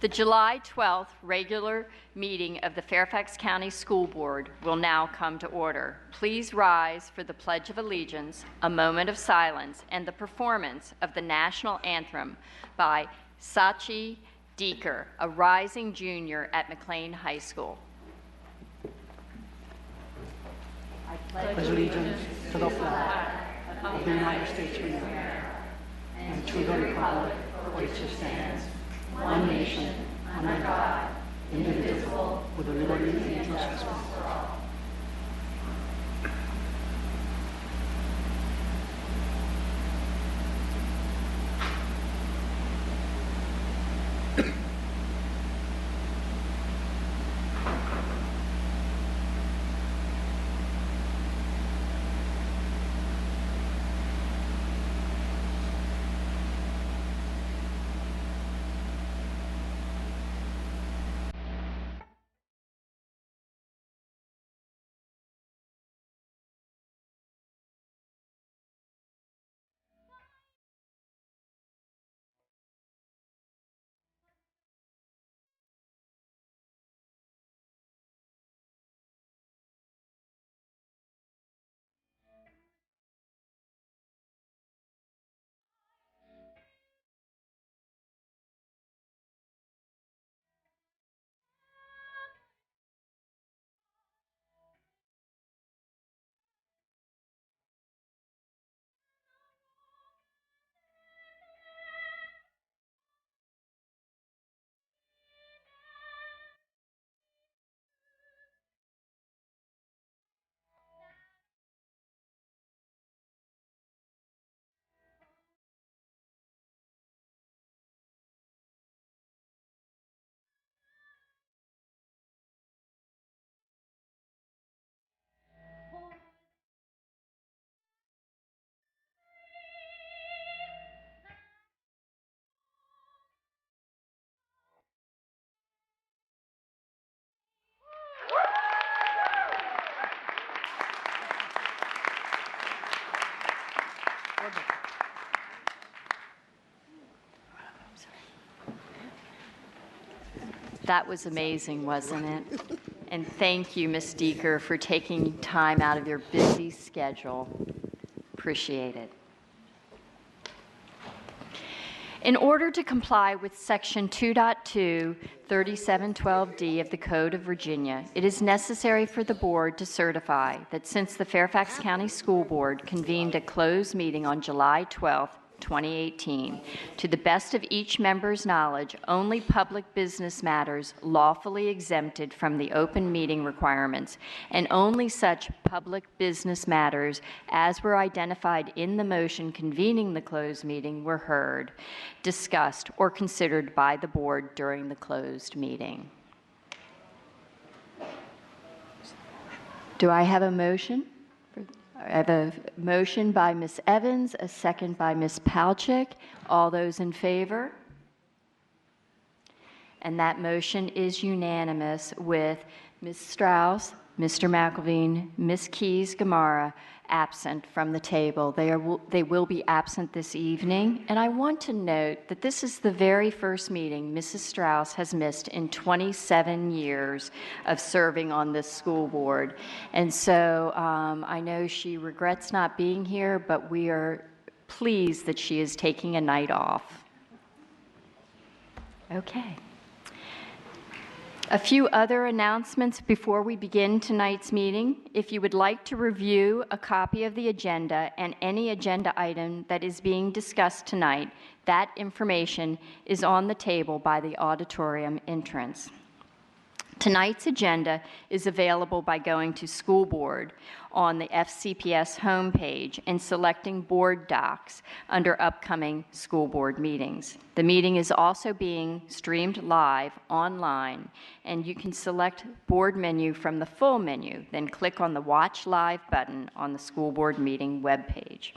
The July 12th regular meeting of the Fairfax County School Board will now come to order. Please rise for the Pledge of Allegiance, a moment of silence, and the performance of the national anthem by Sachi Deeker, a rising junior at McLean High School. I pledge allegiance to the flag of the United States of America and to the republic for which it stands, one nation, under God, indivisible, with liberty and justice for all. That was amazing, wasn't it? And thank you, Ms. Deeker, for taking time out of your busy schedule. Appreciate it. In order to comply with Section 2.2, 3712D of the Code of Virginia, it is necessary for the Board to certify that since the Fairfax County School Board convened a closed meeting on July 12, 2018, to the best of each member's knowledge, only public business matters lawfully exempted from the open meeting requirements, and only such public business matters as were identified in the motion convening the closed meeting were heard, discussed, or considered by the Board during the closed meeting. Do I have a motion? I have a motion by Ms. Evans, a second by Ms. Palchik. All those in favor? And that motion is unanimous with Ms. Strauss, Mr. McElveen, Ms. Keys-Gamarra absent from the table. They will be absent this evening. And I want to note that this is the very first meeting Mrs. Strauss has missed in 27 years of serving on this school board. And so I know she regrets not being here, but we are pleased that she is taking a night off. Okay. A few other announcements before we begin tonight's meeting. If you would like to review a copy of the agenda and any agenda item that is being discussed tonight, that information is on the table by the auditorium entrance. Tonight's agenda is available by going to School Board on the FCPS homepage and selecting Board Docs under upcoming school board meetings. The meeting is also being streamed live online, and you can select Board menu from the full menu, then click on the Watch Live button on the school board meeting webpage.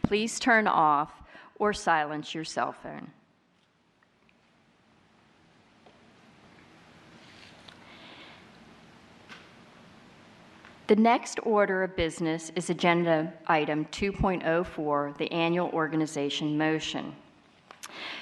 Please turn off or silence your cell phone. The next order of business is agenda item 2.04, the annual organization motion.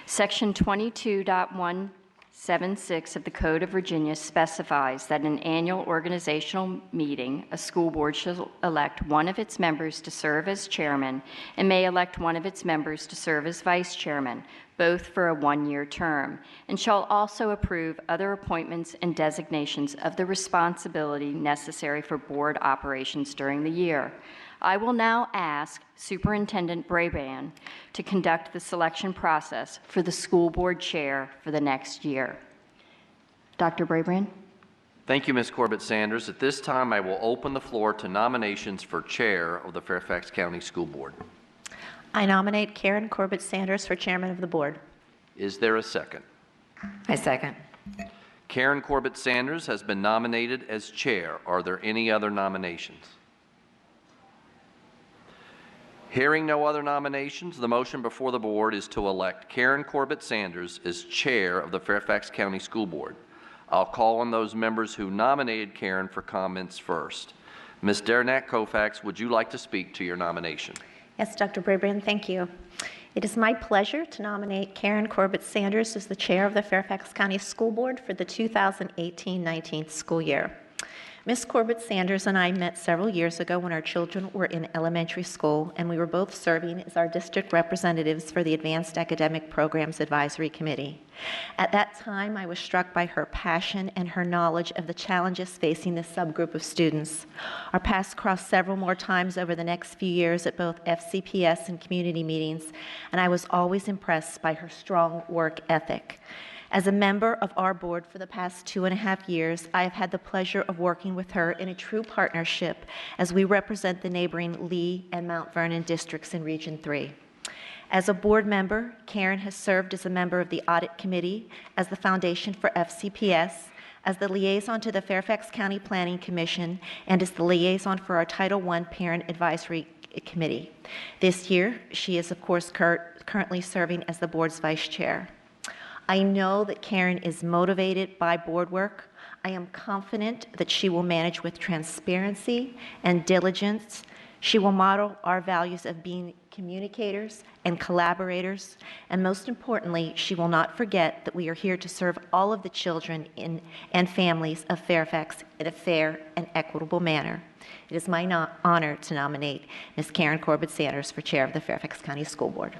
Section 22.1 7(6) of the Code of Virginia specifies that an annual organizational meeting, a school board shall elect one of its members to serve as chairman and may elect one of its members to serve as vice chairman, both for a one-year term, and shall also approve other appointments and designations of the responsibility necessary for board operations during the year. I will now ask Superintendent Brabrand to conduct the selection process for the school board chair for the next year. Dr. Brabrand? Thank you, Ms. Corbett-Sanders. At this time, I will open the floor to nominations for chair of the Fairfax County School Board. I nominate Karen Corbett-Sanders for chairman of the board. Is there a second? I second. Karen Corbett-Sanders has been nominated as chair. Are there any other nominations? Hearing no other nominations, the motion before the board is to elect Karen Corbett-Sanders as chair of the Fairfax County School Board. I'll call on those members who nominated Karen for comments first. Ms. Derenak Koufax, would you like to speak to your nomination? Yes, Dr. Brabrand, thank you. It is my pleasure to nominate Karen Corbett-Sanders as the chair of the Fairfax County School Board for the 2018-19 school year. Ms. Corbett-Sanders and I met several years ago when our children were in elementary school, and we were both serving as our district representatives for the Advanced Academic Programs Advisory Committee. At that time, I was struck by her passion and her knowledge of the challenges facing this subgroup of students. Our paths crossed several more times over the next few years at both FCPS and community meetings, and I was always impressed by her strong work ethic. As a member of our board for the past 2.5 years, I have had the pleasure of working with her in a true partnership as we represent the neighboring Lee and Mount Vernon districts in Region 3. As a board member, Karen has served as a member of the Audit Committee, as the foundation for FCPS, as the liaison to the Fairfax County Planning Commission, and as the liaison for our Title I Parent Advisory Committee. This year, she is, of course, currently serving as the board's vice chair. I know that Karen is motivated by board work. I am confident that she will manage with transparency and diligence. She will model our values of being communicators and collaborators, and most importantly, she will not forget that we are here to serve all of the children and families of Fairfax in a fair and equitable manner. It is my honor to nominate Ms. Karen Corbett-Sanders for chair of the Fairfax County School Board.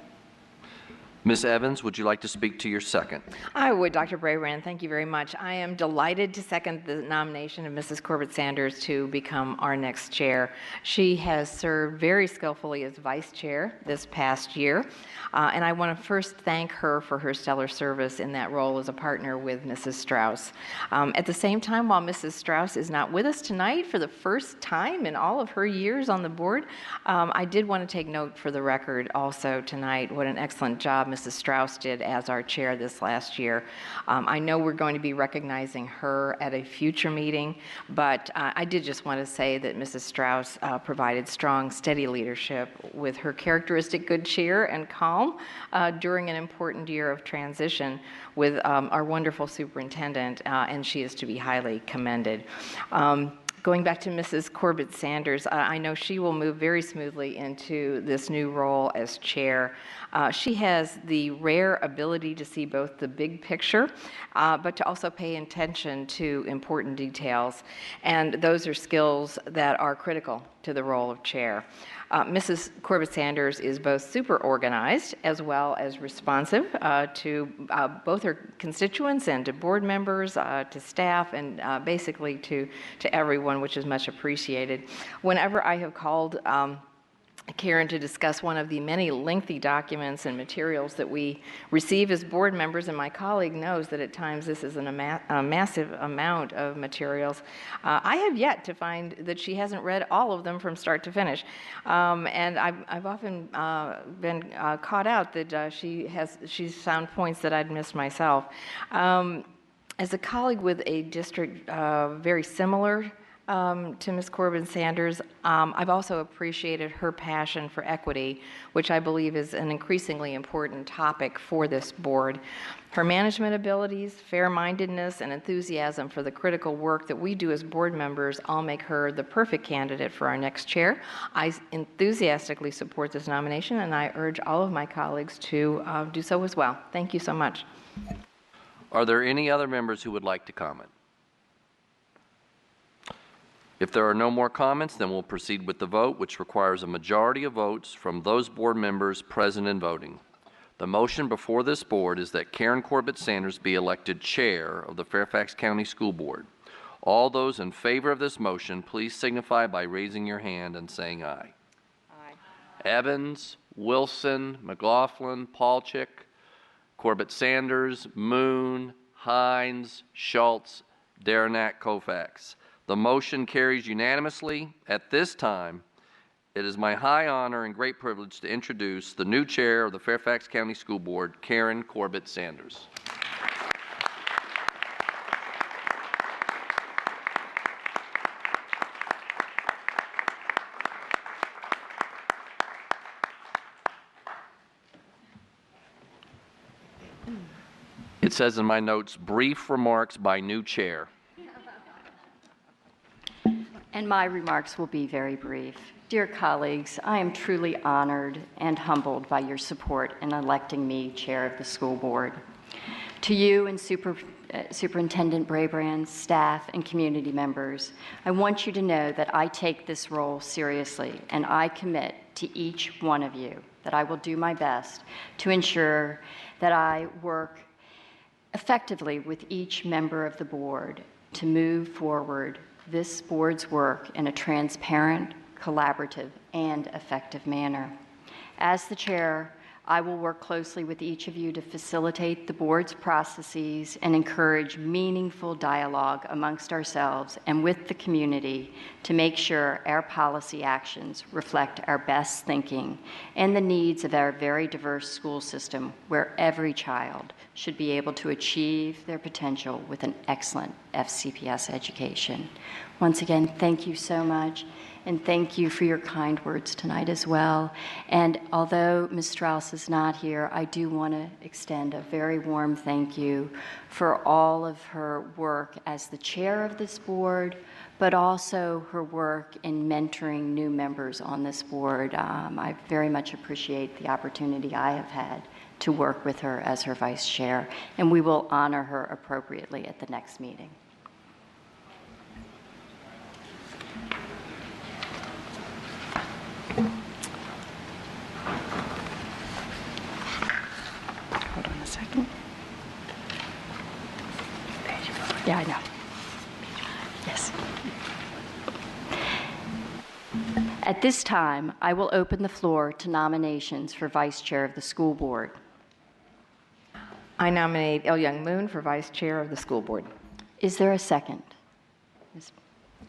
Ms. Evans, would you like to speak to your second? I would, Dr. Brabrand. Thank you very much. I am delighted to second the nomination of Mrs. Corbett-Sanders to become our next chair. She has served very skillfully as vice chair this past year, and I want to first thank her for her stellar service in that role as a partner with Mrs. Strauss. At the same time, while Mrs. Strauss is not with us tonight for the first time in all of her years on the board, I did want to take note for the record also tonight what an excellent job Mrs. Strauss did as our chair this last year. I know we're going to be recognizing her at a future meeting, but I did just want to say that Mrs. Strauss provided strong, steady leadership with her characteristic good cheer and calm during an important year of transition with our wonderful superintendent, and she is to be highly commended. Going back to Mrs. Corbett-Sanders, I know she will move very smoothly into this new role as chair. She has the rare ability to see both the big picture, but to also pay attention to important details. And those are skills that are critical to the role of chair. Mrs. Corbett-Sanders is both super organized as well as responsive to both her constituents and to board members, to staff, and basically to everyone, which is much appreciated. Whenever I have called Karen to discuss one of the many lengthy documents and materials that we receive as board members, and my colleague knows that at times this is a massive amount of materials. I have yet to find that she hasn't read all of them from start to finish, and I've often been caught out that she's found points that I'd missed myself. As a colleague with a district very similar to Ms. Corbett-Sanders, I've also appreciated her passion for equity, which I believe is an increasingly important topic for this board. Her management abilities, fair-mindedness, and enthusiasm for the critical work that we do as board members all make her the perfect candidate for our next chair. I enthusiastically support this nomination, and I urge all of my colleagues to do so as well. Thank you so much. Are there any other members who would like to comment? If there are no more comments, then we'll proceed with the vote, which requires a majority of votes from those board members present and voting. The motion before this board is that Karen Corbett Sanders be elected chair of the Fairfax County School Board. All those in favor of this motion, please signify by raising your hand and saying aye. Aye. Evans, Wilson, McLaughlin, Palchik, Corbett Sanders, Moon, Hines, Schultz, Daranack, Koufax. The motion carries unanimously. At this time, it is my high honor and great privilege to introduce the new chair of the Fairfax County School Board, Karen Corbett Sanders. It says in my notes, brief remarks by new chair. And my remarks will be very brief. Dear colleagues, I am truly honored and humbled by your support in electing me chair of the school board. To you and Superintendent Brabrand, staff, and community members, I want you to know that I take this role seriously, and I commit to each one of you that I will do my best to ensure that I work effectively with each member of the board to move forward this board's work in a transparent, collaborative, and effective manner. As the chair, I will work closely with each of you to facilitate the board's processes and encourage meaningful dialogue amongst ourselves and with the community to make sure our policy actions reflect our best thinking and the needs of our very diverse school system, where every child should be able to achieve their potential with an excellent FCPS education. Once again, thank you so much. And thank you for your kind words tonight as well. And although Ms. Strauss is not here, I do want to extend a very warm thank you for all of her work as the chair of this board, but also her work in mentoring new members on this board. I very much appreciate the opportunity I have had to work with her as her vice chair, and we will honor her appropriately at the next meeting. Hold on a second. Yeah, I know. Yes. At this time, I will open the floor to nominations for vice chair of the school board. I nominate Il Young Moon for vice chair of the school board. Is there a second?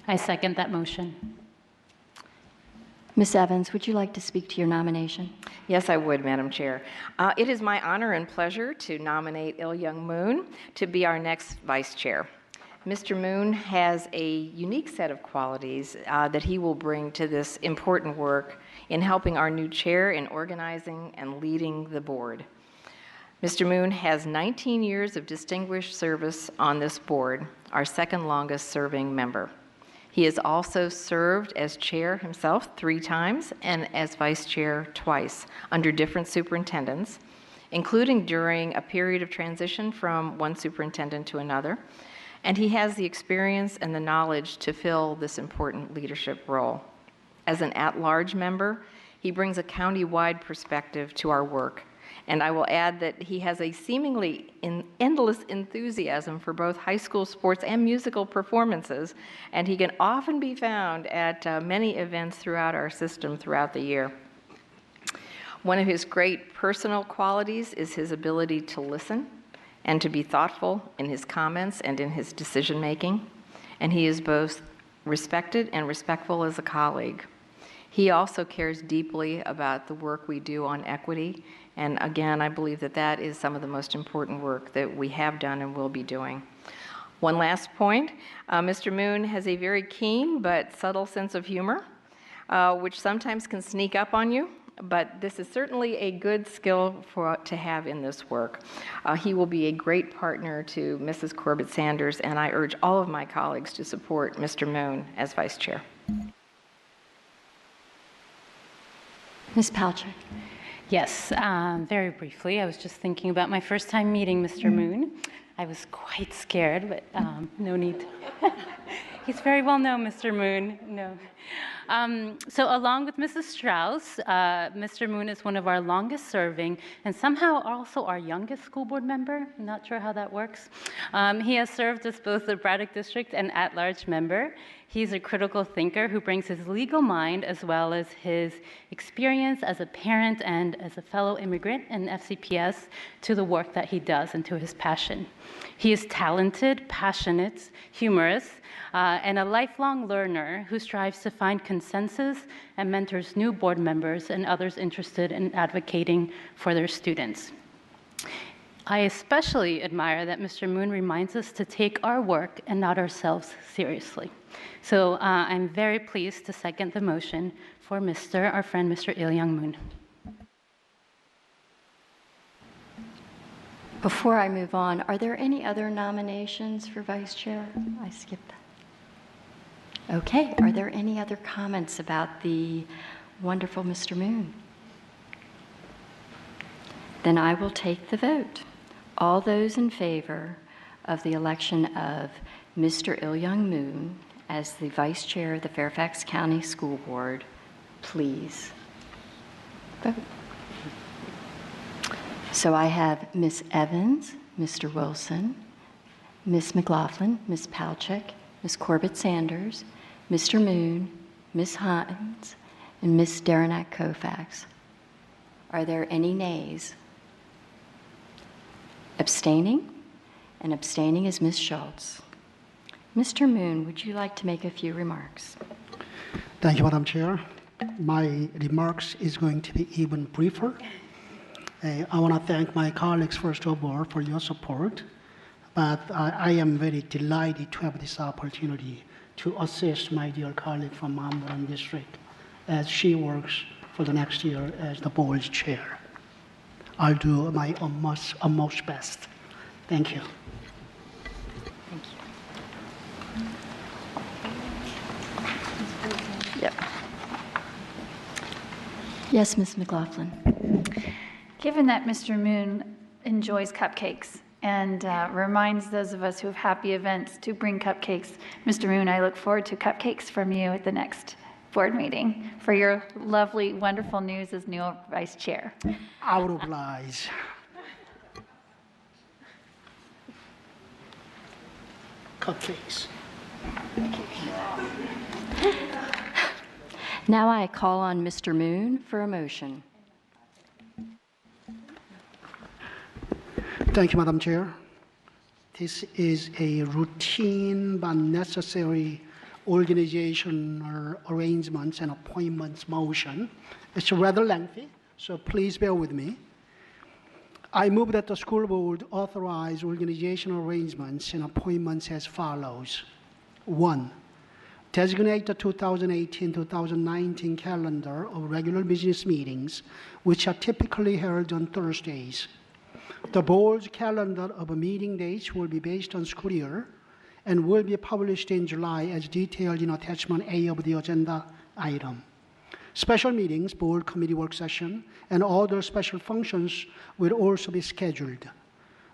I second that motion. Ms. Evans, would you like to speak to your nomination? Yes, I would, Madam Chair. It is my honor and pleasure to nominate Il Young Moon to be our next vice chair. Mr. Moon has a unique set of qualities that he will bring to this important work in helping our new chair in organizing and leading the board. Mr. Moon has 19 years of distinguished service on this board, our second longest serving member. He has also served as chair himself 3 times and as vice chair twice under different superintendents, including during a period of transition from one superintendent to another. And he has the experience and the knowledge to fill this important leadership role. As an at-large member, he brings a county-wide perspective to our work. And I will add that he has a seemingly endless enthusiasm for both high school sports and musical performances, and he can often be found at many events throughout our system throughout the year. One of his great personal qualities is his ability to listen and to be thoughtful in his comments and in his decision-making, and he is both respected and respectful as a colleague. He also cares deeply about the work we do on equity. And again, I believe that that is some of the most important work that we have done and will be doing. One last point, Mr. Moon has a very keen but subtle sense of humor, which sometimes can sneak up on you, but this is certainly a good skill to have in this work. He will be a great partner to Mrs. Corbett Sanders, and I urge all of my colleagues to support Mr. Moon as vice chair. Ms. Palchik. Yes, very briefly. I was just thinking about my first time meeting Mr. Moon. I was quite scared, but no need. He's very well known, Mr. Moon. No. So along with Mrs. Strauss, Mr. Moon is one of our longest serving and somehow also our youngest school board member. I'm not sure how that works. He has served as both the Braddock District and at-large member. He's a critical thinker who brings his legal mind as well as his experience as a parent and as a fellow immigrant in FCPS to the work that he does and to his passion. He is talented, passionate, humorous, and a lifelong learner who strives to find consensus and mentors new board members and others interested in advocating for their students. I especially admire that Mr. Moon reminds us to take our work and not ourselves seriously. So I'm very pleased to second the motion for our friend Mr. Il Young Moon. Before I move on, are there any other nominations for vice chair? I skipped that. Okay, are there any other comments about the wonderful Mr. Moon? Then I will take the vote. All those in favor of the election of Mr. Il Young Moon as the vice chair of the Fairfax County School Board, please vote. So I have Ms. Evans, Mr. Wilson, Ms. McLaughlin, Ms. Palchik, Ms. Corbett Sanders, Mr. Moon, Ms. Hines, and Ms. Derenak Koufax. Are there any nays? Abstaining? And abstaining is Ms. Schultz. Mr. Moon, would you like to make a few remarks? Thank you, Madam Chair. My remarks is going to be even briefer. I want to thank my colleagues, first of all, for your support. But I am very delighted to have this opportunity to assist my dear colleague from Mammoran District as she works for the next year as the board's chair. I'll do my utmost best. Thank you. Thank you. Yep. Yes, Ms. McLaughlin. Given that Mr. Moon enjoys cupcakes and reminds those of us who have happy events to bring cupcakes, Mr. Moon, I look forward to cupcakes from you at the next board meeting for your lovely, wonderful news as new vice chair. Out of lies. Cupcakes. Now I call on Mr. Moon for a motion. Thank you, Madam Chair. This is a routine but necessary organizational arrangements and appointments motion. It's rather lengthy, so please bear with me. I move that the school board authorize organizational arrangements and appointments as follows. 1. Designate the 2018-2019 calendar of regular business meetings, which are typically held on Thursdays. The board's calendar of meeting dates will be based on school year and will be published in July as detailed in attachment A of the agenda item. Special meetings, board committee work session, and other special functions will also be scheduled.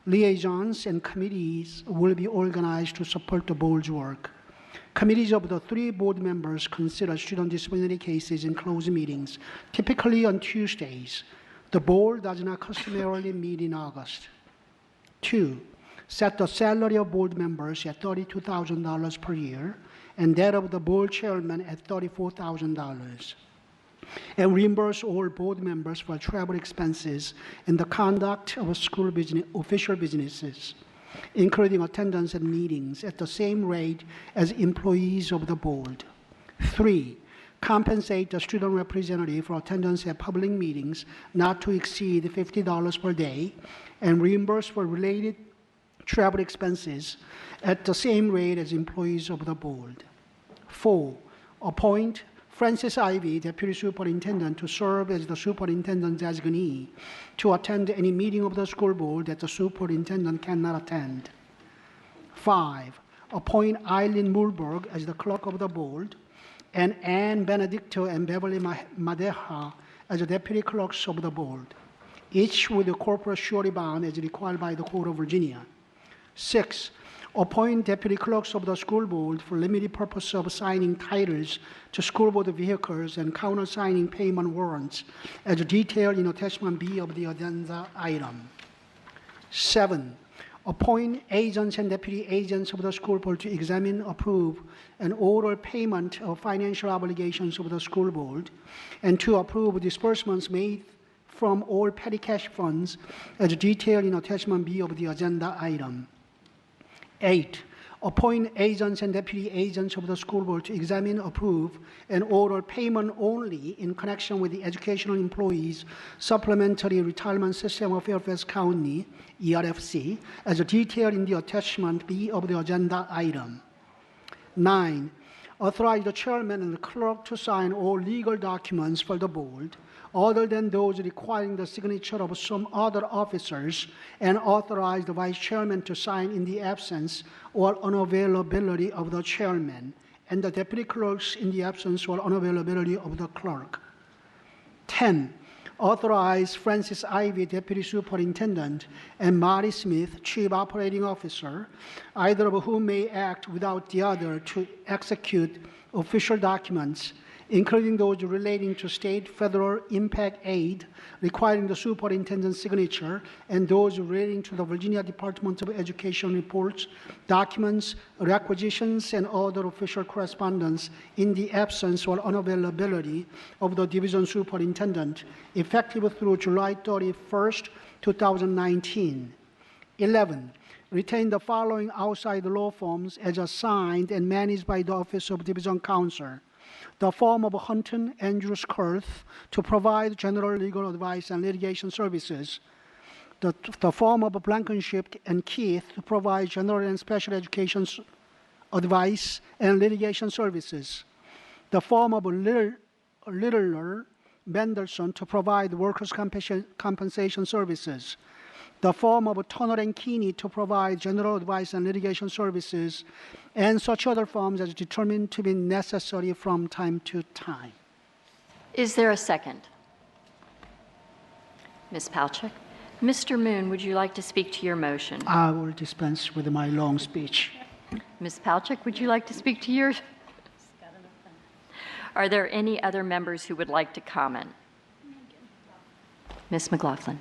Liaisons and committees will be organized to support the board's work. Committees of the 3 board members consider student disciplinary cases in closed meetings, typically on Tuesdays. The board does not customarily meet in August. 2, set the salary of board members at $32,000 per year and that of the board chairman at $34,000. And reimburse all board members for travel expenses and the conduct of school business, official businesses, including attendance at meetings at the same rate as employees of the board. 3, compensate the student representative for attendance at public meetings not to exceed $50 per day and reimburse for related travel expenses at the same rate as employees of the board. 4, appoint Francis Ivy, Deputy Superintendent, to serve as the Superintendent designee to attend any meeting of the school board that the Superintendent cannot attend. 5, appoint Eileen Mulberg as the Clerk of the Board and Ann Benedicto and Beverly Madeja as the Deputy Clerks of the Board, each with a corporate surety bond as required by the Code of Virginia. 6, appoint deputy clerks of the school board for limited purpose of signing titles to school board vehicles and countersigning payment warrants as detailed in attachment B of the agenda item. 7, appoint agents and deputy agents of the school board to examine, approve, and order payment of financial obligations of the school board, and to approve disbursements made from all petty cash funds as detailed in attachment B of the agenda item. 8, appoint agents and deputy agents of the school board to examine, approve, and order payment only in connection with the educational employees supplementary retirement system of Fairfax County, ERFC, as detailed in the attachment B of the agenda item. 9, authorize the chairman and the clerk to sign all legal documents for the board other than those requiring the signature of some other officers, and authorize the vice chairman to sign in the absence or unavailability of the chairman, and the deputy clerks in the absence or unavailability of the clerk. 10, authorize Francis Ivy, deputy superintendent, and Marty Smith, chief operating officer, either of whom may act without the other, to execute official documents, including those relating to state, federal impact aid requiring the superintendent's signature, and those relating to the Virginia Department of Education reports, documents, requisitions, and other official correspondence in the absence or unavailability of the division superintendent, effective through July 31st, 2019. 11, retain the following outside law firms as assigned and managed by the Office of Division Counsel: the firm of Hunton Andrews Kurth to provide general legal advice and litigation services, the firm of Blankenship and Keith to provide general and special education advice and litigation services, the firm of Littler Mendelssohn to provide workers' compensation services, the firm of Turner and Keeney to provide general advice and litigation services, and such other firms as determined to be necessary from time to time. Is there a second? Ms. Palchik? Mr. Moon, would you like to speak to your motion? I will dispense with my long speech. Ms. Palchik, would you like to speak to yours? Are there any other members who would like to comment? Ms. McLaughlin.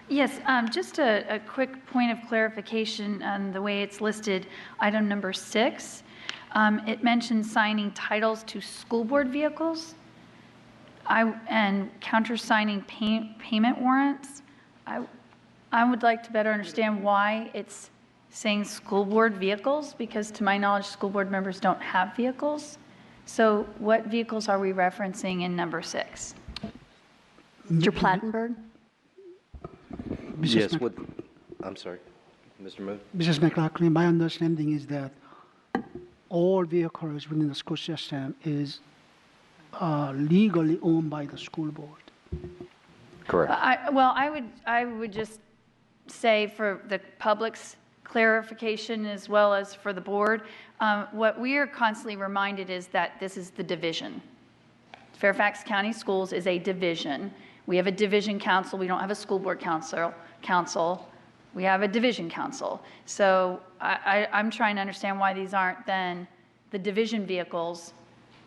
Yes, just a quick point of clarification on the way it's listed. Item number 6, it mentions signing titles to school board vehicles and countersigning payment warrants. I would like to better understand why it's saying school board vehicles, because to my knowledge, school board members don't have vehicles. So what vehicles are we referencing in number 6? Mr. Plattenberg? Yes, I'm sorry, Mr. Moon. Mrs. McLaughlin, my understanding is that all vehicles within the school system is legally owned by the school board. Correct. I would just say for the public's clarification as well as for the board, what we are constantly reminded is that this is the division. Fairfax County Schools is a division. We have a division council. We don't have a school board council. We have a division council. So I'm trying to understand why these aren't then the division vehicles,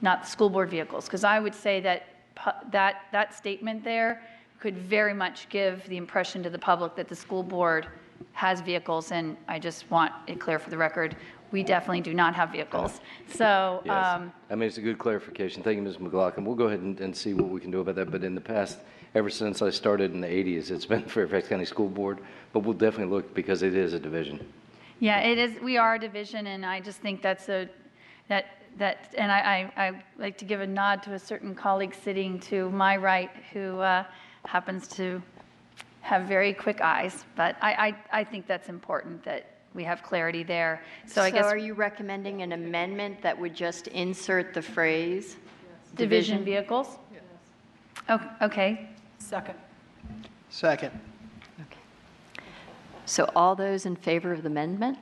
not the school board vehicles, because I would say that that statement there could very much give the impression to the public that the school board has vehicles, and I just want it clear for the record, we definitely do not have vehicles. So, Yes. I mean, it's a good clarification. Thank you, Ms. McLaughlin. We'll go ahead and see what we can do about that. But in the past, ever since I started in the 80s, it's been Fairfax County School Board. But we'll definitely look, because it is a division. yeah, it is. We are a division, and I just think that's and I like to give a nod to a certain colleague sitting to my right who happens to have very quick eyes. But I think that's important that we have clarity there. So I guess are you recommending an amendment that would just insert the phrase division vehicles? Yes. Oh, okay. Second. Okay. So all those in favor of the amendment?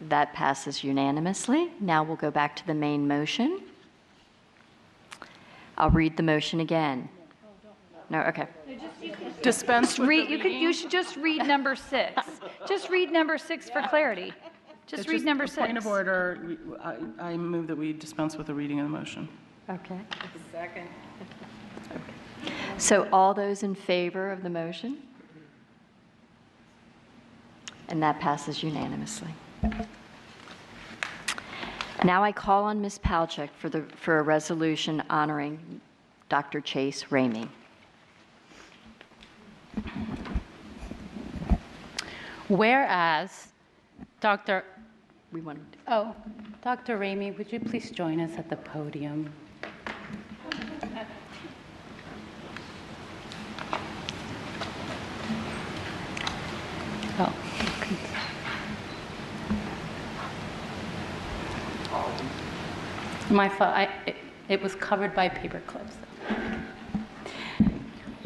That passes unanimously. Now we'll go back to the main motion. I'll read the motion again. No, okay. dispense with the reading? You should just read number 6. Just read number 6 for clarity. Just read number 6. Point of order, I move that we dispense with the reading of the motion. Okay. Second. So all those in favor of the motion? And that passes unanimously. Now I call on Ms. Palchik for a resolution honoring Dr. Chase Ramey. Whereas Dr. Oh, Dr. Ramey, would you please join us at the podium? Oh. My fault. It was covered by paper clips.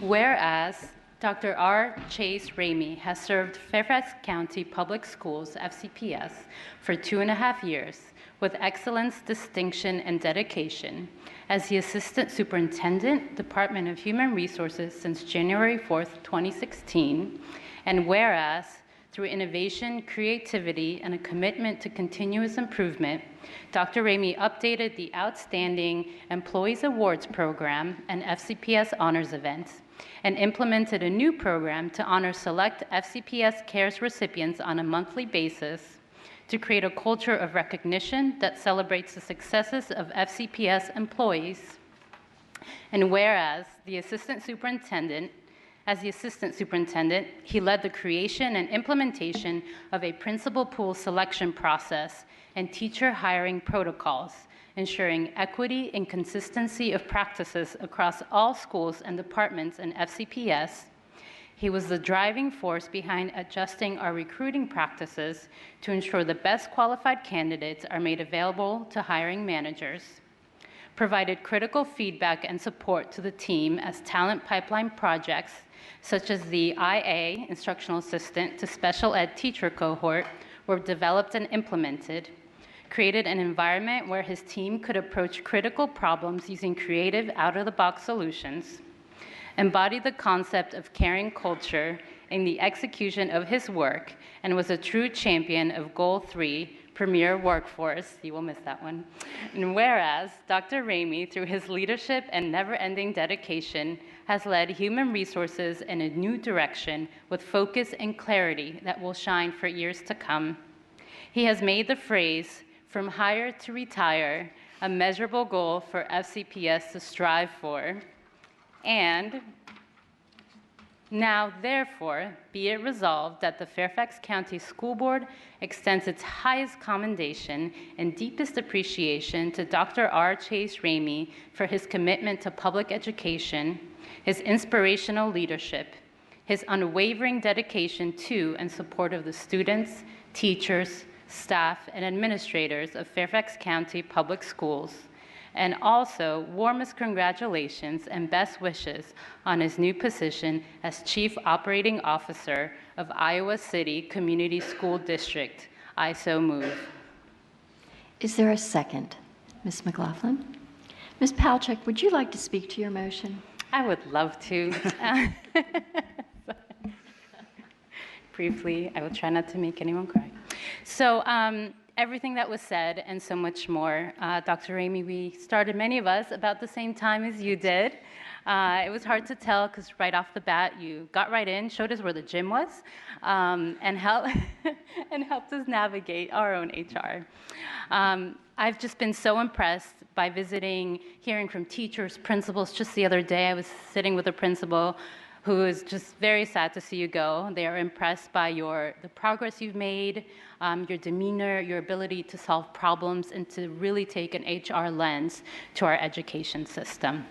Whereas Dr. R. Chase Ramey has served Fairfax County Public Schools, FCPS, for 2.5 years with excellence, distinction, and dedication as the Assistant Superintendent, Department of Human Resources since January 4th, 2016, and whereas through innovation, creativity, and a commitment to continuous improvement, Dr. Ramey updated the Outstanding Employees Awards Program and FCPS Honors Events, and implemented a new program to honor select FCPS Cares recipients on a monthly basis to create a culture of recognition that celebrates the successes of FCPS employees. And whereas as the assistant superintendent, he led the creation and implementation of a principal pool selection process and teacher hiring protocols, ensuring equity and consistency of practices across all schools and departments in FCPS. He was the driving force behind adjusting our recruiting practices to ensure the best qualified candidates are made available to hiring managers, provided critical feedback and support to the team as talent pipeline projects, such as the IA, Instructional Assistant to Special Ed Teacher Cohort, were developed and implemented, created an environment where his team could approach critical problems using creative, out-of-the-box solutions, embodied the concept of caring culture in the execution of his work, and was a true champion of Goal 3, Premier Workforce. You will miss that one. And whereas Dr. Ramey, through his leadership and never-ending dedication, has led human resources in a new direction with focus and clarity that will shine for years to come. He has made the phrase, "From hire to retire," a measurable goal for FCPS to strive for. And now, therefore, be it resolved that the Fairfax County School Board extends its highest commendation and deepest appreciation to Dr. R. Chase Ramey for his commitment to public education, his inspirational leadership, his unwavering dedication to and support of the students, teachers, staff, and administrators of Fairfax County Public Schools, and also warmest congratulations and best wishes on his new position as Chief Operating Officer of Iowa City Community School District. I so move. is there a second? Ms. McLaughlin? Ms. Palchik, would you like to speak to your motion? I would love to. Briefly, I will try not to make anyone cry. So everything that was said and so much more, Dr. Ramey, we started, many of us, about the same time as you did. It was hard to tell because right off the bat, you got right in, showed us where the gym was, and helped us navigate our own HR. I've just been so impressed by visiting, hearing from teachers, principals. Just the other day, I was sitting with a principal who is just very sad to see you go. They are impressed by the progress you've made, your demeanor, your ability to solve problems, and to really take an HR lens to our education system.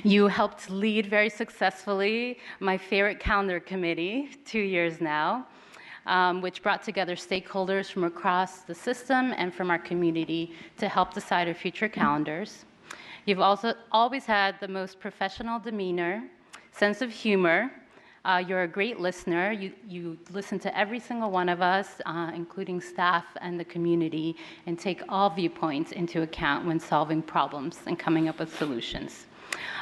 You helped lead very successfully my favorite calendar committee, 2 years now, which brought together stakeholders from across the system and from our community to help decide our future calendars. You've also always had the most professional demeanor, sense of humor. You're a great listener. You listen to every single one of us, including staff and the community, and take all viewpoints into account when solving problems and coming up with solutions.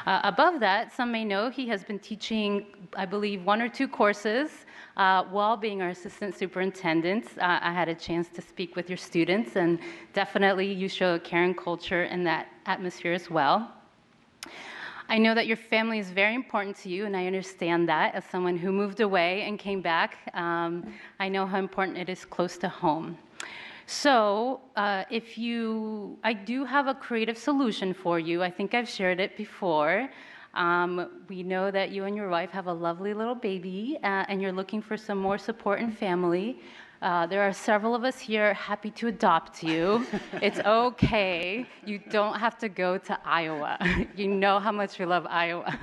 Above that, some may know he has been teaching, I believe, 1 or 2 courses while being our assistant superintendent. I had a chance to speak with your students, and definitely you show a caring culture in that atmosphere as well. I know that your family is very important to you, and I understand that as someone who moved away and came back. I know how important it is close to home. So I do have a creative solution for you. I think I've shared it before. We know that you and your wife have a lovely little baby, and you're looking for some more support and family. There are several of us here happy to adopt you. It's okay. You don't have to go to Iowa. You know how much we love Iowa.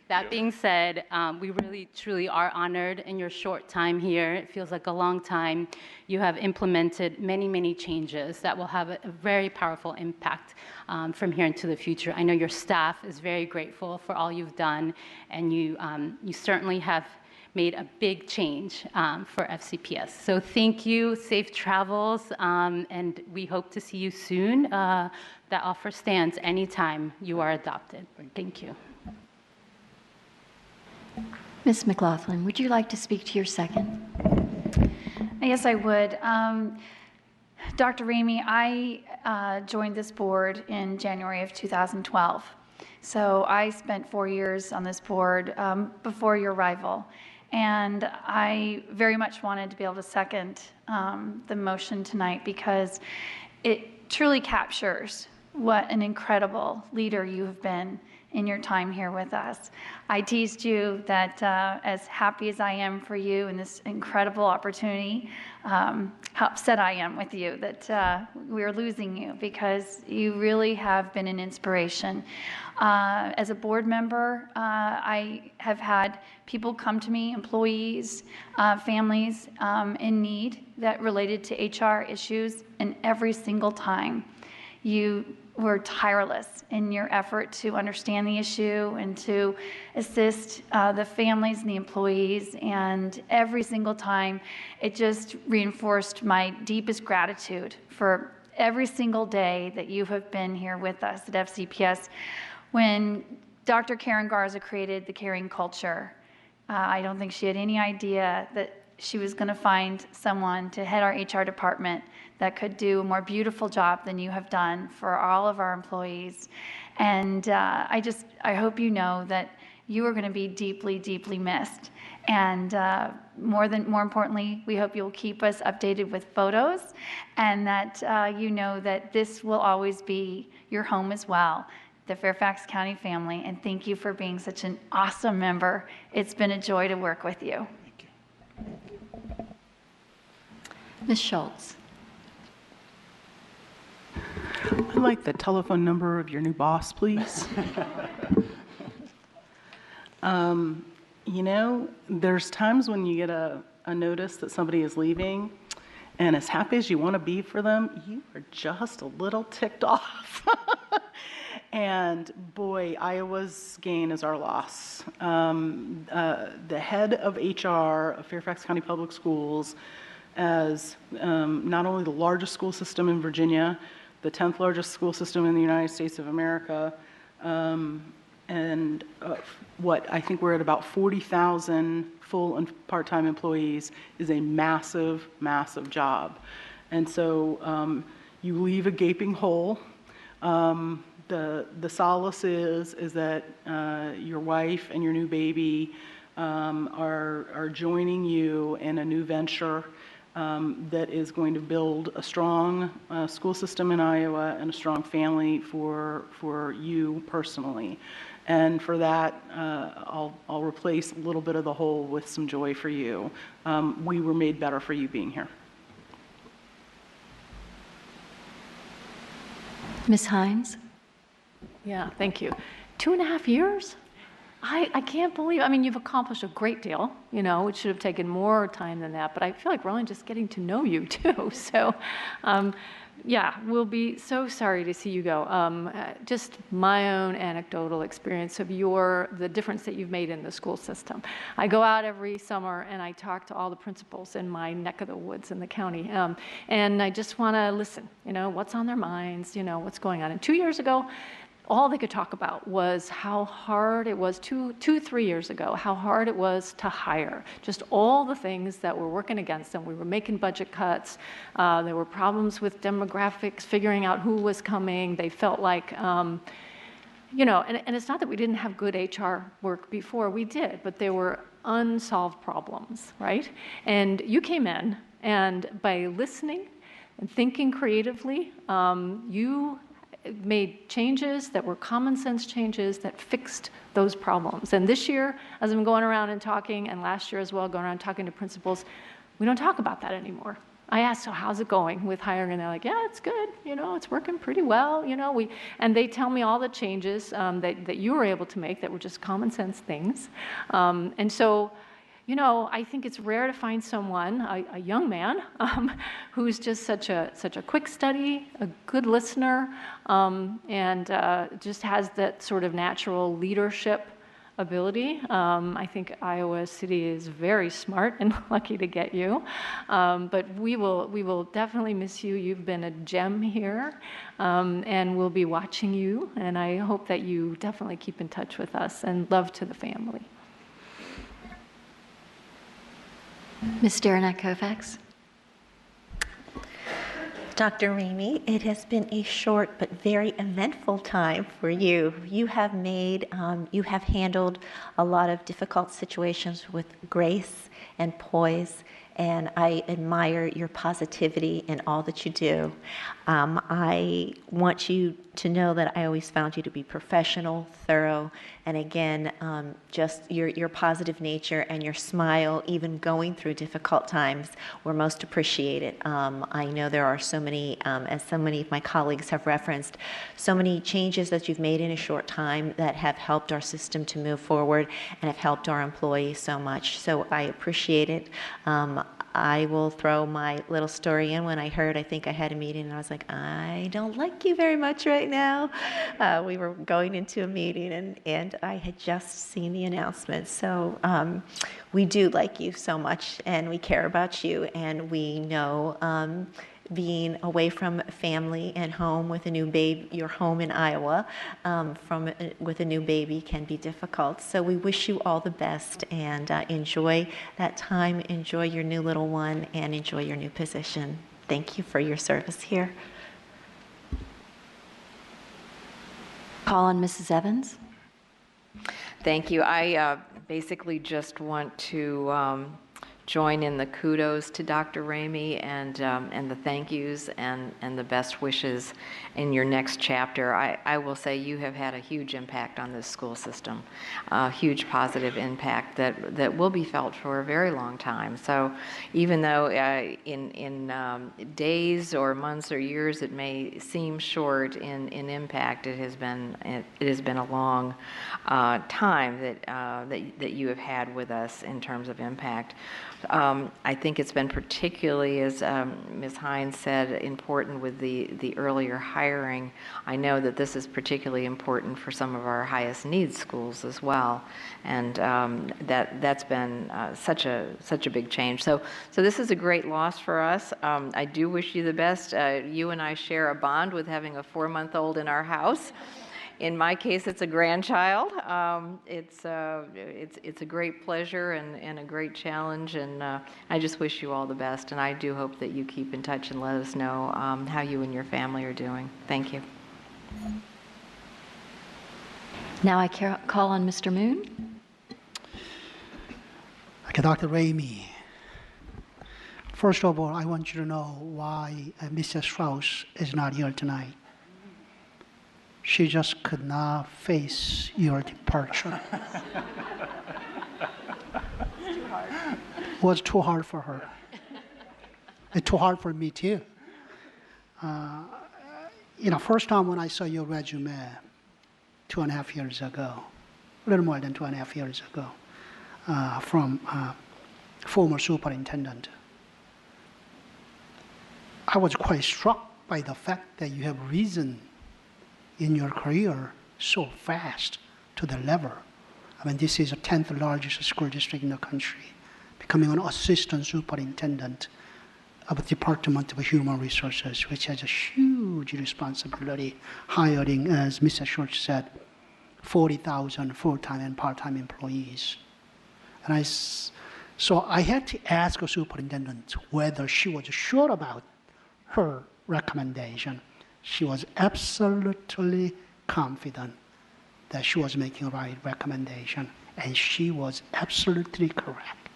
That being said, we really, truly are honored in your short time here. It feels like a long time. You have implemented many, many changes that will have a very powerful impact from here into the future. I know your staff is very grateful for all you've done, and you certainly have made a big change for FCPS. So thank you, safe travels, and we hope to see you soon. That offer stands anytime you are adopted. Thank you. Ms. McLaughlin, would you like to speak to your second? Yes, I would. Dr. Ramey, I joined this board in January of 2012. So I spent 4 years on this board before your arrival. And I very much wanted to be able to second the motion tonight because it truly captures what an incredible leader you have been in your time here with us. I teased you that as happy as I am for you in this incredible opportunity, how upset I am with you that we're losing you because you really have been an inspiration. As a board member, I have had people come to me, employees, families in need that related to HR issues, and every single time you were tireless in your effort to understand the issue and to assist the families and the employees. And every single time, it just reinforced my deepest gratitude for every single day that you have been here with us at FCPS. When Dr. Karen Garza created the caring culture, I don't think she had any idea that she was going to find someone to head our HR department that could do a more beautiful job than you have done for all of our employees. And I hope you know that you are going to be deeply, deeply missed. And more importantly, we hope you'll keep us updated with photos, and that you know that this will always be your home as well, the Fairfax County family. And thank you for being such an awesome member. It's been a joy to work with you. Ms. Schultz. I'd like the telephone number of your new boss, please. You know, there's times when you get a notice that somebody is leaving, and as happy as you want to be for them, you are just a little ticked off. And boy, Iowa's gain is our loss. The head of HR of Fairfax County Public Schools, as not only the largest school system in Virginia, the 10th largest school system in the United States of America, and I think we're at about 40,000 full and part-time employees, is a massive, massive job. And so you leave a gaping hole. The solace is that your wife and your new baby are joining you in a new venture that is going to build a strong school system in Iowa and a strong family for you personally. And for that, I'll replace a little bit of the hole with some joy for you. We were made better for you being here. Ms. Hines? Yeah, thank you. 2.5 years? I can't believe, I mean, you've accomplished a great deal, you know, it should have taken more time than that, but I feel like we're only just getting to know you too. So, yeah, we'll be so sorry to see you go. Just my own anecdotal experience of the difference that you've made in the school system. I go out every summer and I talk to all the principals in my neck of the woods in the county, and I just want to listen, you know, what's on their minds, you know, what's going on. And 2 years ago, all they could talk about was how hard it was 3 years ago, how hard it was to hire. Just all the things that were working against them. We were making budget cuts. There were problems with demographics, figuring out who was coming. They felt like, you know, and it's not that we didn't have good HR work before. We did, but there were unsolved problems, right? And you came in, and by listening and thinking creatively, you made changes that were common sense changes that fixed those problems. And this year, as I'm going around and talking, and last year as well, going around talking to principals, we don't talk about that anymore. I asked, so how's it going with hiring? And they're like, yeah, it's good. You know, it's working pretty well. You know, and they tell me all the changes that you were able to make that were just common sense things. And so, you know, I think it's rare to find someone, a young man, who's just such a quick study, a good listener, and just has that sort of natural leadership ability. I think Iowa City is very smart and lucky to get you. But we will definitely miss you. You've been a gem here, and we'll be watching you. And I hope that you definitely keep in touch with us, and love to the family. Ms. Derenak-Kovacs. Dr. Ramey, it has been a short but very eventful time for you. You have handled a lot of difficult situations with grace and poise, and I admire your positivity in all that you do. I want you to know that I always found you to be professional, thorough, and again, just your positive nature and your smile, even going through difficult times, were most appreciated. I know there are so many, as so many of my colleagues have referenced, so many changes that you've made in a short time that have helped our system to move forward and have helped our employees so much. So I appreciate it. I will throw my little story in. When I think I had a meeting, and I was like, I don't like you very much right now. We were going into a meeting, and I had just seen the announcement. So we do like you so much, and we care about you, and we know being away from family and home with a new baby, your home in Iowa, with a new baby can be difficult. So we wish you all the best, and enjoy that time, enjoy your new little one, and enjoy your new position. Thank you for your service here. Call on Mrs. Evans. Thank you. I basically just want to join in the kudos to Dr. Ramey and the thank yous and the best wishes in your next chapter. I will say you have had a huge impact on this school system, a huge positive impact that will be felt for a very long time. So even though in days or months or years it may seem short in impact, it has been a long time that you have had with us in terms of impact. I think it's been particularly, as Ms. Hines said, important with the earlier hiring. I know that this is particularly important for some of our highest needs schools as well, and that's been such a big change. So this is a great loss for us. I do wish you the best. You and I share a bond with having a 4-month-old in our house. In my case, it's a grandchild. It's a great pleasure and a great challenge, and I just wish you all the best. And I do hope that you keep in touch and let us know how you and your family are doing. Thank you. Now I call on Mr. Moon. Okay, Dr. Ramey. First of all, I want you to know why Mrs. Strauss is not here tonight. She just could not face your departure. It's too hard. It was too hard for her. It's too hard for me too. First time when I saw your resume 2.5 years ago, a little more than 2.5 years ago, from former superintendent, I was quite struck by the fact that you have risen in your career so fast to the level. I mean, this is the 10th largest school district in the country. Becoming an assistant superintendent of the Department of Human Resources, which has a huge responsibility, hiring, as Mr. Schultz said, 40,000 full-time and part-time employees. And so I had to ask the superintendent whether she was sure about her recommendation. She was absolutely confident that she was making the right recommendation, and she was absolutely correct.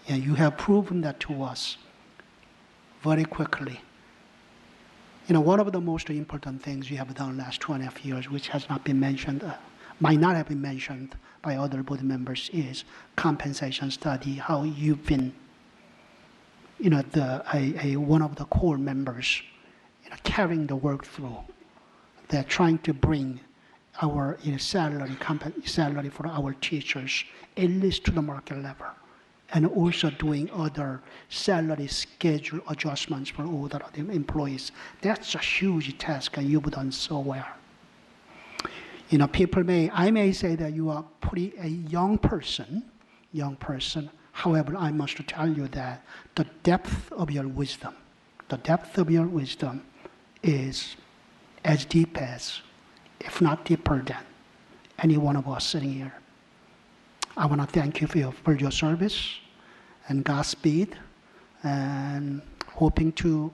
And you have proven that to us very quickly. You know, one of the most important things you have done last 2.5 years, which has not been mentioned, might not have been mentioned by other board members, is compensation study, how you've been, you know, one of the core members, you know, carrying the work through. They're trying to bring our salary for our teachers at least to the market level, and also doing other salary schedule adjustments for all the employees. That's a huge task, and you've done so well. You know, I may say that you are a young person. However, I must tell you that the depth of your wisdom is as deep as, if not deeper than, any one of us sitting here. I want to thank you for your service, and Godspeed, and hoping to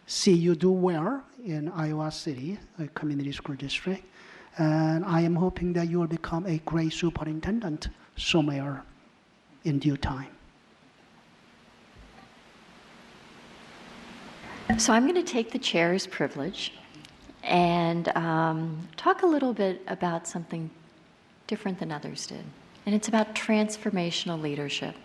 see you do well in Iowa City, a community school district. And I am hoping that you will become a great superintendent somewhere in due time. So I'm going to take the chair's privilege and talk a little bit about something different than others did. And it's about transformational leadership.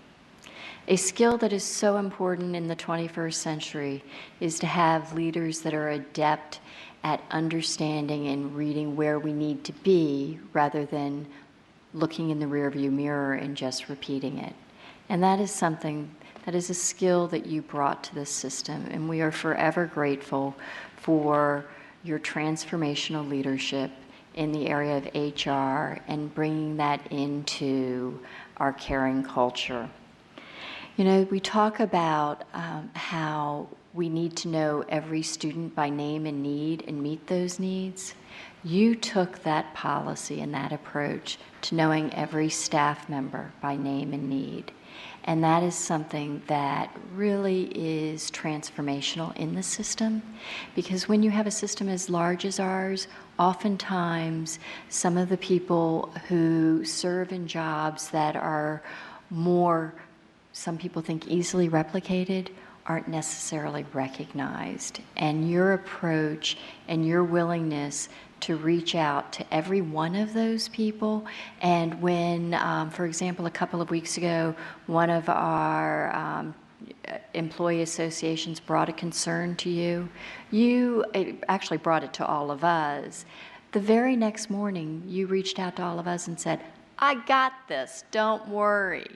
A skill that is so important in the 21st century is to have leaders that are adept at understanding and reading where we need to be rather than looking in the rearview mirror and just repeating it. And that is something, that is a skill that you brought to this system, and we are forever grateful for your transformational leadership in the area of HR and bringing that into our caring culture. You know, we talk about how we need to know every student by name and need and meet those needs. You took that policy and that approach to knowing every staff member by name and need. And that is something that really is transformational in the system, because when you have a system as large as ours, oftentimes some of the people who serve in jobs that are more, some people think, easily replicated, aren't necessarily recognized. And your approach and your willingness to reach out to every one of those people, and when, for example, a couple of weeks ago, one of our employee associations brought a concern to you, you actually brought it to all of us. The very next morning, you reached out to all of us and said, "I got this, don't worry."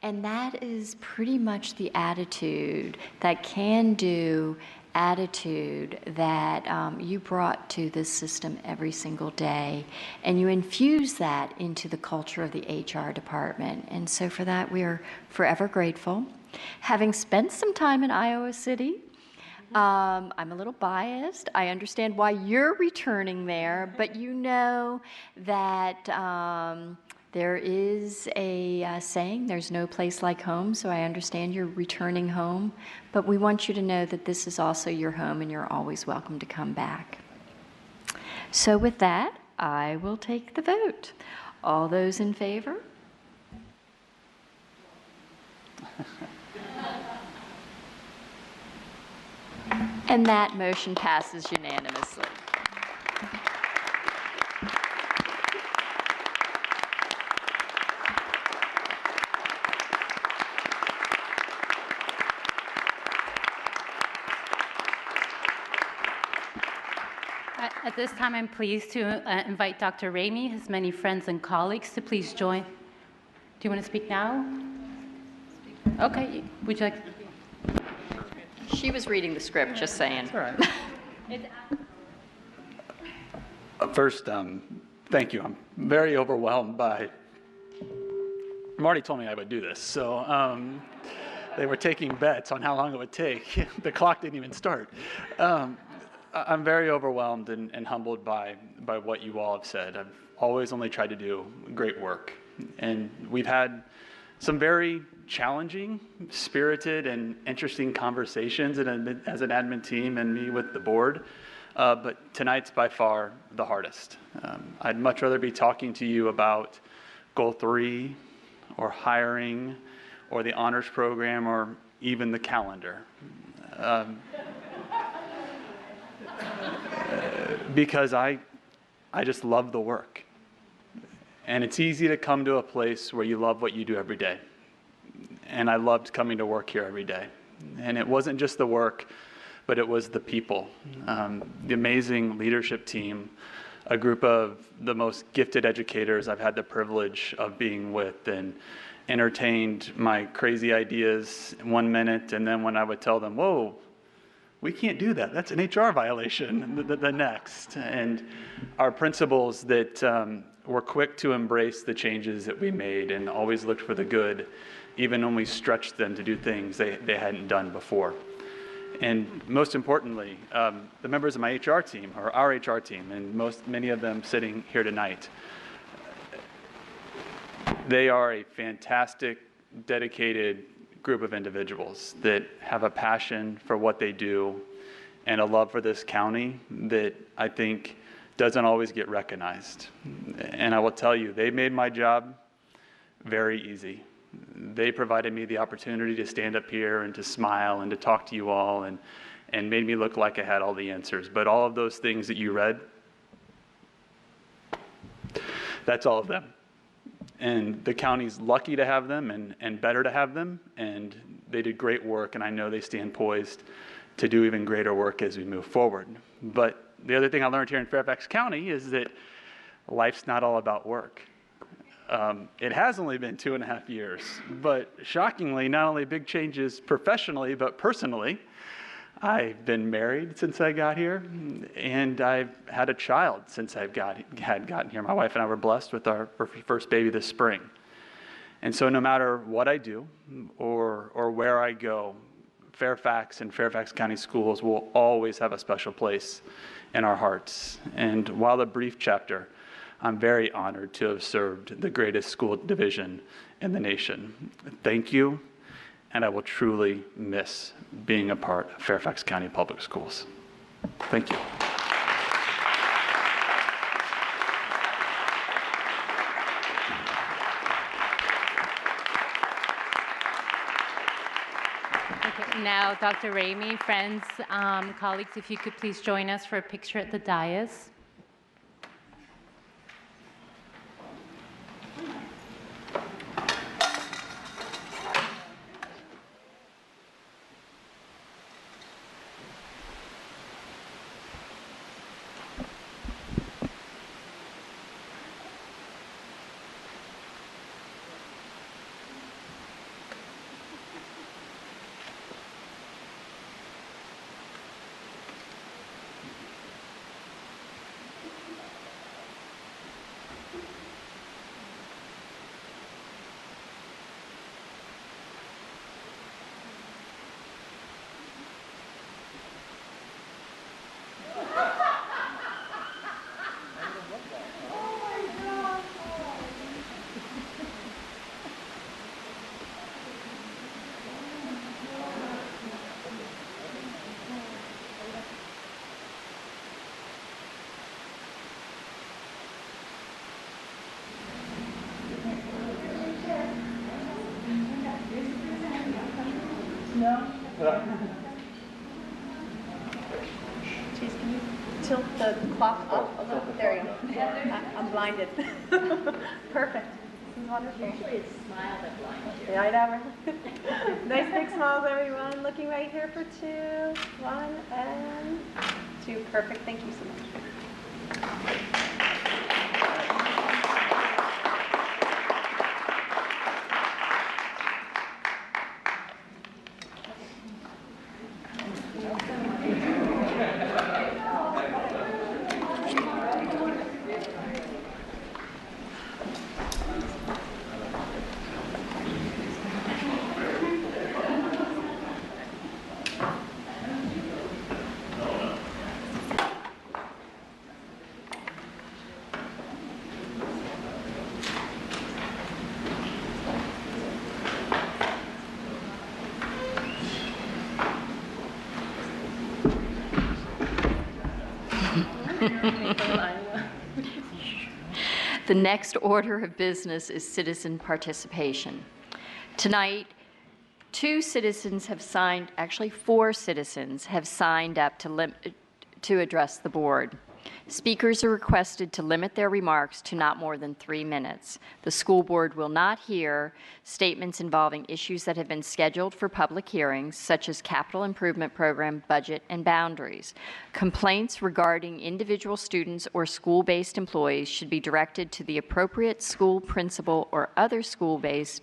And that is pretty much the attitude, that can-do attitude that you brought to this system every single day. And you infuse that into the culture of the HR department. And so for that, we are forever grateful. Having spent some time in Iowa City, I'm a little biased. I understand why you're returning there, but you know that there is a saying, there's no place like home, so I understand you're returning home, but we want you to know that this is also your home and you're always welcome to come back. So with that, I will take the vote. All those in favor? And that motion passes unanimously. At this time, I'm pleased to invite Dr. Ramey, his many friends and colleagues, to please join. Do you want to speak now? Okay. Would you like to? She was reading the script, just saying. All right. First, thank you. I'm very overwhelmed by. Marty told me I would do this, so They were taking bets on how long it would take. The clock didn't even start. I'm very overwhelmed and humbled by what you all have said. I've always only tried to do great work. And we've had some very challenging, spirited, and interesting conversations as an admin team and me with the board. But tonight's by far the hardest. I'd much rather be talking to you about Goal 3 or hiring or the honors program or even the calendar. Because I just love the work. And it's easy to come to a place where you love what you do every day. And I loved coming to work here every day. And it wasn't just the work, but it was the people. The amazing leadership team, a group of the most gifted educators I've had the privilege of being with, and entertained my crazy ideas 1 minute, and then when I would tell them, whoa, we can't do that. That's an HR violation, the next. And our principals that were quick to embrace the changes that we made and always looked for the good, even when we stretched them to do things they hadn't done before. And most importantly, the members of my HR team, or our HR team, and many of them sitting here tonight, they are a fantastic, dedicated group of individuals that have a passion for what they do and a love for this county that I think doesn't always get recognized. And I will tell you, they made my job very easy. They provided me the opportunity to stand up here and to smile and to talk to you all, and made me look like I had all the answers. But all of those things that you read, that's all of them. And the county's lucky to have them and better to have them, and they did great work, and I know they stand poised to do even greater work as we move forward. But the other thing I learned here in Fairfax County is that life's not all about work. It has only been 2.5 years, but shockingly, not only big changes professionally, but personally. I've been married since I got here, and I've had a child since I've gotten here. My wife and I were blessed with our first baby this spring. And so no matter what I do or where I go, Fairfax and Fairfax County Schools will always have a special place in our hearts. And while a brief chapter, I'm very honored to have served the greatest school division in the nation. Thank you, and I will truly miss being a part of Fairfax County Public Schools. Thank you. Okay, now, Dr. Ramey, friends, colleagues, if you could please join us for a picture at the dais. Geez, can you tilt the clock up a little? There you go. I'm blinded. Perfect. This is wonderful. Usually it's smile that blinds you. Yeah, I know. Nice big smiles, everyone. Looking right here for 2, 1, and 2. Perfect. Thank you so much. The next order of business is citizen participation. Tonight, 4 citizens have signed up to address the board. Speakers are requested to limit their remarks to not more than 3 minutes. The school board will not hear statements involving issues that have been scheduled for public hearings, such as capital improvement program, budget, and boundaries. Complaints regarding individual students or school-based employees should be directed to the appropriate school principal or other school-based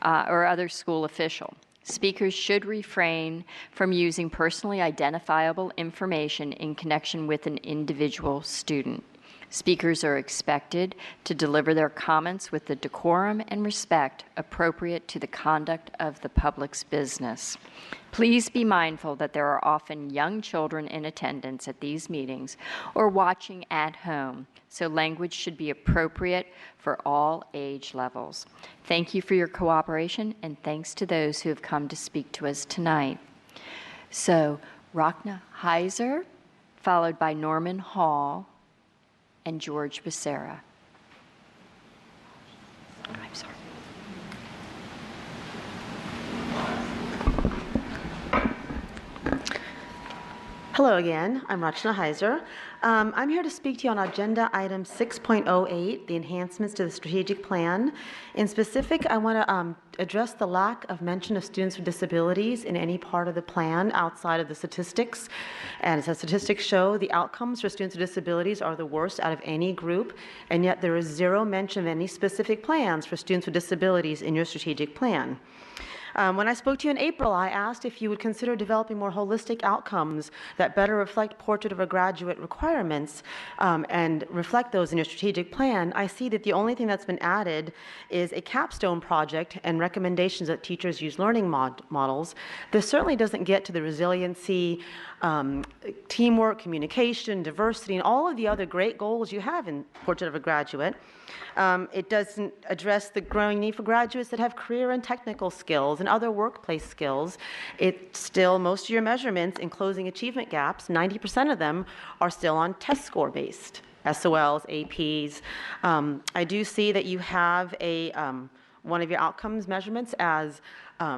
or other school official. Speakers should refrain from using personally identifiable information in connection with an individual student. Speakers are expected to deliver their comments with the decorum and respect appropriate to the conduct of the public's business. Please be mindful that there are often young children in attendance at these meetings or watching at home, so language should be appropriate for all age levels. Thank you for your cooperation, and thanks to those who have come to speak to us tonight. So, Rachna Heiser, followed by Norman Hall and George Becerra. I'm sorry. Hello again, I'm Rachna Heiser. I'm here to speak to you on agenda item 6.08, the enhancements to the strategic plan. In specific, I want to address the lack of mention of students with disabilities in any part of the plan outside of the statistics. And as the statistics show, the outcomes for students with disabilities are the worst out of any group, and yet there is zero mention of any specific plans for students with disabilities in your strategic plan. When I spoke to you in April, I asked if you would consider developing more holistic outcomes that better reflect Portrait of a Graduate requirements and reflect those in your strategic plan. I see that the only thing that's been added is a capstone project and recommendations that teachers use learning models. This certainly doesn't get to the resiliency, teamwork, communication, diversity, and all of the other great goals you have in Portrait of a Graduate. It doesn't address the growing need for graduates that have career and technical skills and other workplace skills. It's still, most of your measurements in closing achievement gaps, 90% of them are still on test score based, SOLs, APs. I do see that you have one of your outcomes measurements as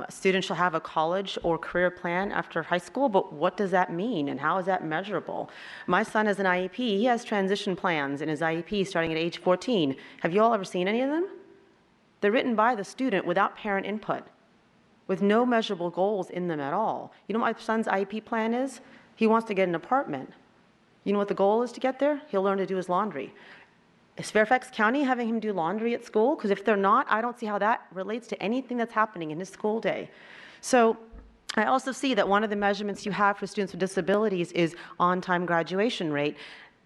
students shall have a college or career plan after high school, but what does that mean and how is that measurable? My son has an IEP. He has transition plans in his IEP starting at age 14. Have you all ever seen any of them? They're written by the student without parent input, with no measurable goals in them at all. You know what my son's IEP plan is? He wants to get an apartment. You know what the goal is to get there? He'll learn to do his laundry. Is Fairfax County having him do laundry at school? Because if they're not, I don't see how that relates to anything that's happening in his school day. So I also see that one of the measurements you have for students with disabilities is on-time graduation rate.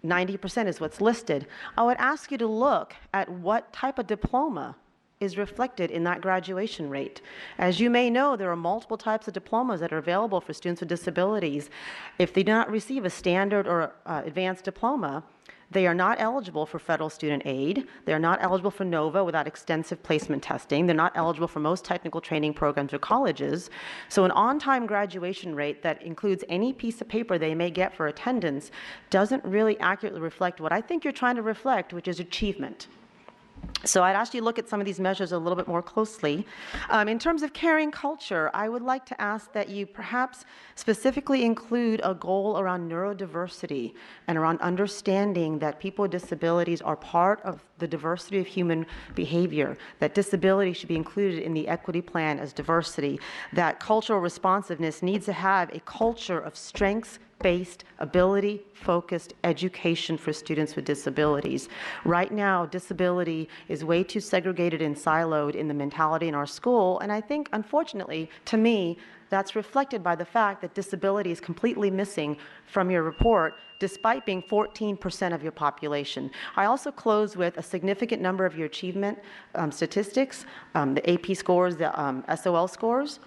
90% is what's listed. I would ask you to look at what type of diploma is reflected in that graduation rate. As you may know, there are multiple types of diplomas that are available for students with disabilities. If they do not receive a standard or advanced diploma, they are not eligible for federal student aid. They're not eligible for NOVA without extensive placement testing. They're not eligible for most technical training programs or colleges. So an on-time graduation rate that includes any piece of paper they may get for attendance doesn't really accurately reflect what I think you're trying to reflect, which is achievement. So I'd ask you to look at some of these measures a little bit more closely. In terms of caring culture, I would like to ask that you perhaps specifically include a goal around neurodiversity and around understanding that people with disabilities are part of the diversity of human behavior, that disability should be included in the equity plan as diversity, that cultural responsiveness needs to have a culture of strengths-based, ability-focused education for students with disabilities. Right now, disability is way too segregated and siloed in the mentality in our school, and I think, unfortunately, to me, that's reflected by the fact that disability is completely missing from your report, despite being 14% of your population. I also close with a significant number of your achievement statistics, the AP scores, the SOL scores.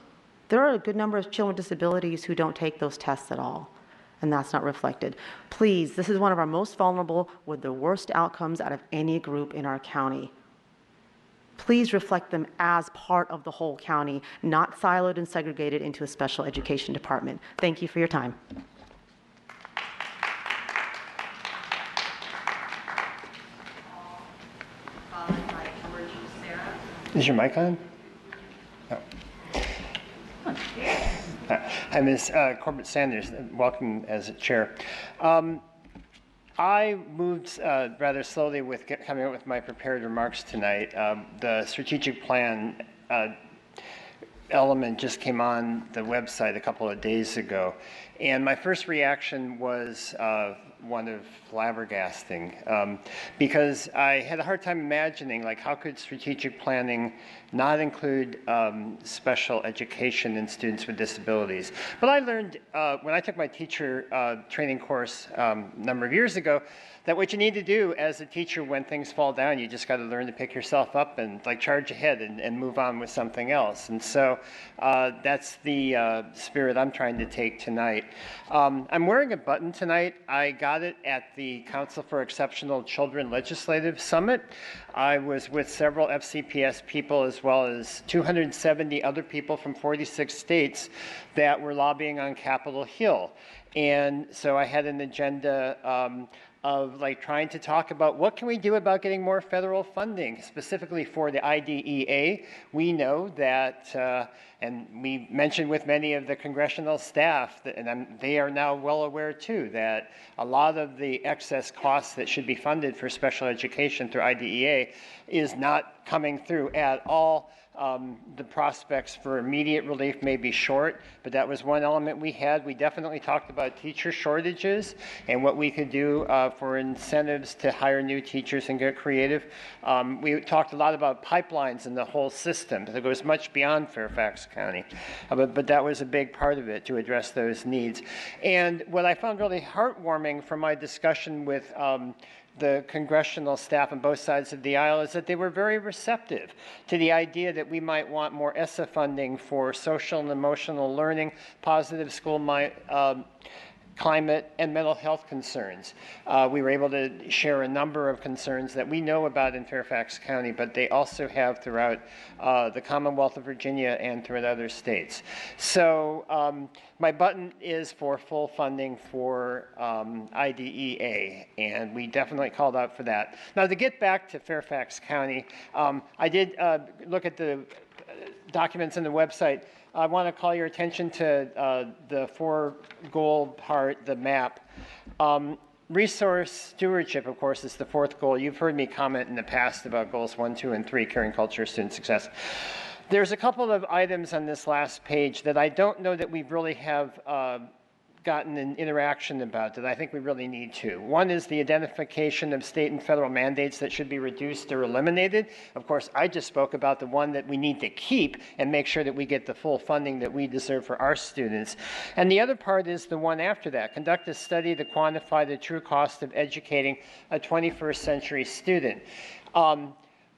There are a good number of children with disabilities who don't take those tests at all, and that's not reflected. Please, this is one of our most vulnerable with the worst outcomes out of any group in our county. Please reflect them as part of the whole county, not siloed and segregated into a special education department. Thank you for your time. Is your mic on? No. Hi, Ms. Corbett Sanders. Welcome as chair. I moved rather slowly with coming up with my prepared remarks tonight. The strategic plan element just came on the website a couple of days ago, and my first reaction was one of flabbergasting, because I had a hard time imagining, like, how could strategic planning not include special education and students with disabilities? But I learned when I took my teacher training course a number of years ago that what you need to do as a teacher when things fall down, you just got to learn to pick yourself up and like charge ahead and move on with something else. And so that's the spirit I'm trying to take tonight. I'm wearing a button tonight. I got it at the Council for Exceptional Children Legislative Summit. I was with several FCPS people as well as 270 other people from 46 states that were lobbying on Capitol Hill. And so I had an agenda of like trying to talk about what can we do about getting more federal funding, specifically for the IDEA. We know that, and we mentioned with many of the congressional staff, and they are now well aware too, that a lot of the excess costs that should be funded for special education through IDEA is not coming through at all. The prospects for immediate relief may be short, but that was one element we had. We definitely talked about teacher shortages and what we could do for incentives to hire new teachers and get creative. We talked a lot about pipelines and the whole system that goes much beyond Fairfax County, but that was a big part of it to address those needs. And what I found really heartwarming from my discussion with the congressional staff on both sides of the aisle is that they were very receptive to the idea that we might want more ESSA funding for social and emotional learning, positive school climate, and mental health concerns. We were able to share a number of concerns that we know about in Fairfax County, but they also have throughout the Commonwealth of Virginia and throughout other states. So my button is for full funding for IDEA, and we definitely called out for that. Now, to get back to Fairfax County, I did look at the documents on the website. I want to call your attention to the 4-goal part, the map. Resource stewardship, of course, is the 4th goal. You've heard me comment in the past about goals 1, 2, and 3, caring culture, student success. There's a couple of items on this last page that I don't know that we really have gotten an interaction about that I think we really need to. One is the identification of state and federal mandates that should be reduced or eliminated. Of course, I just spoke about the one that we need to keep and make sure that we get the full funding that we deserve for our students. And the other part is the one after that. Conduct a study to quantify the true cost of educating a 21st century student.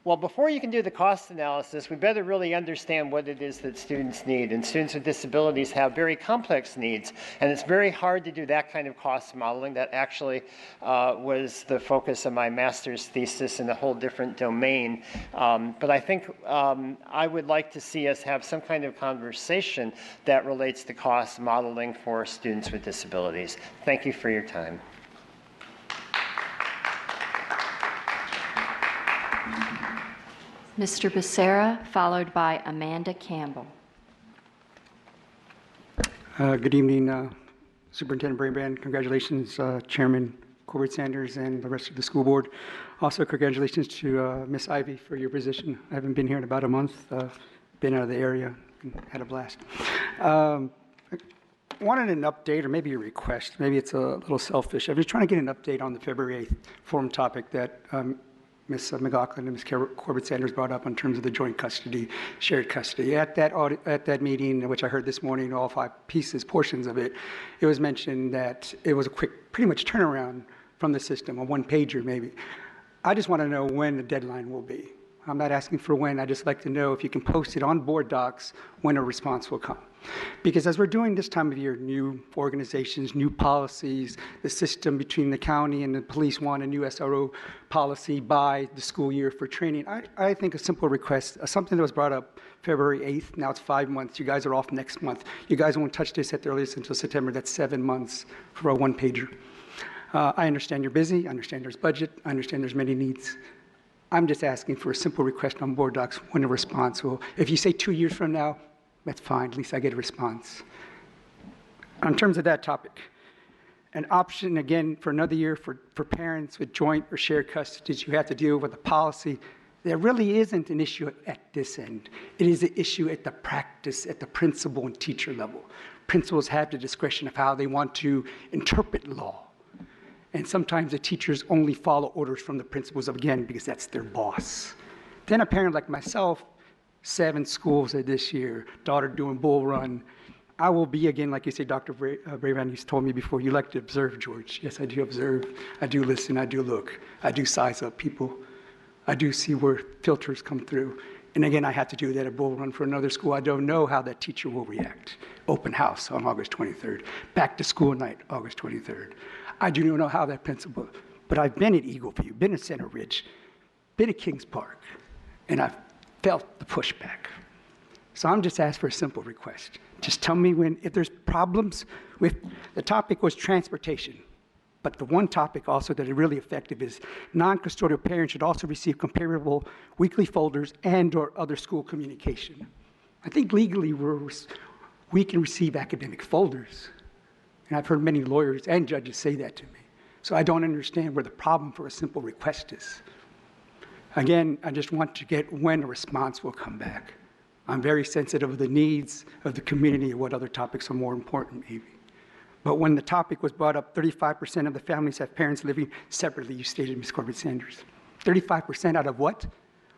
Well, before you can do the cost analysis, we better really understand what it is that students need. And students with disabilities have very complex needs, and it's very hard to do that kind of cost modeling. That actually was the focus of my master's thesis in a whole different domain. But I think I would like to see us have some kind of conversation that relates to cost modeling for students with disabilities. Thank you for your time. Mr. Becerra, followed by Amanda Campbell. Good evening, Superintendent Brabrand. Congratulations, Chairman Corbett Sanders and the rest of the school board. Also, congratulations to Miss Ivy for your position. I haven't been here in about a month, been out of the area, had a blast. Wanted an update or maybe a request. Maybe it's a little selfish. I'm just trying to get an update on the February 8th forum topic that Ms. McLaughlin and Ms. Corbett Sanders brought up in terms of the joint custody, shared custody. At that meeting, which I heard this morning, all 5 portions of it, it was mentioned that it was a quick, pretty much turnaround from the system, a 1-pager maybe. I just want to know when the deadline will be. I'm not asking for when. I just like to know if you can post it on board docs when a response will come. Because as we're doing this time of year, new organizations, new policies, the system between the county and the police want a new SRO policy by the school year for training. I think a simple request, something that was brought up February 8th, now it's 5 months. You guys are off next month. You guys won't touch this at the earliest until September. That's 7 months for a 1-pager. I understand you're busy. I understand there's budget. I understand there's many needs. I'm just asking for a simple request on board docs when a response will. If you say 2 years from now, that's fine. At least I get a response. In terms of that topic, an option, again, for another year for parents with joint or shared custody, you have to deal with a policy. There really isn't an issue at this end. It is an issue at the practice, at the principal and teacher level. Principals have the discretion of how they want to interpret law. And sometimes the teachers only follow orders from the principals, again, because that's their boss. Then a parent like myself, 7 schools this year, daughter doing bull run. I will be, again, like you say, Dr. Bravan, you told me before, you like to observe, George. Yes, I do observe. I do listen. I do look. I do size up people. I do see where filters come through. And again, I had to do that at Bull Run for another school. I don't know how that teacher will react. Open house on August 23rd. Back to school night, August 23rd. I do not know how that principal, but I've been at Eagle View, been at Center Ridge, been at Kings Park, and I've felt the pushback. So I'm just asking for a simple request. Just tell me if there's problems with, the topic was transportation. But the one topic also that is really effective is non-custodial parents should also receive comparable weekly folders and/or other school communication. I think legally we can receive academic folders. And I've heard many lawyers and judges say that to me. So I don't understand where the problem for a simple request is. Again, I just want to get when a response will come back. I'm very sensitive of the needs of the community and what other topics are more important maybe. But when the topic was brought up, 35% of the families have parents living separately, you stated, Ms. Corbett-Sanders. 35% out of what?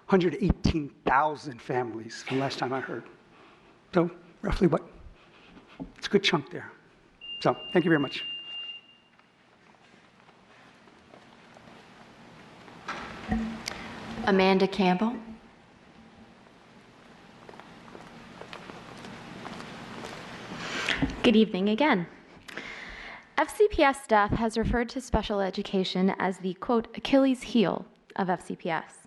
118,000 families from last time I heard. So roughly what? It's a good chunk there. So thank you very much. Amanda Campbell. Good evening again. FCPS staff has referred to special education as the, quote, Achilles heel of FCPS.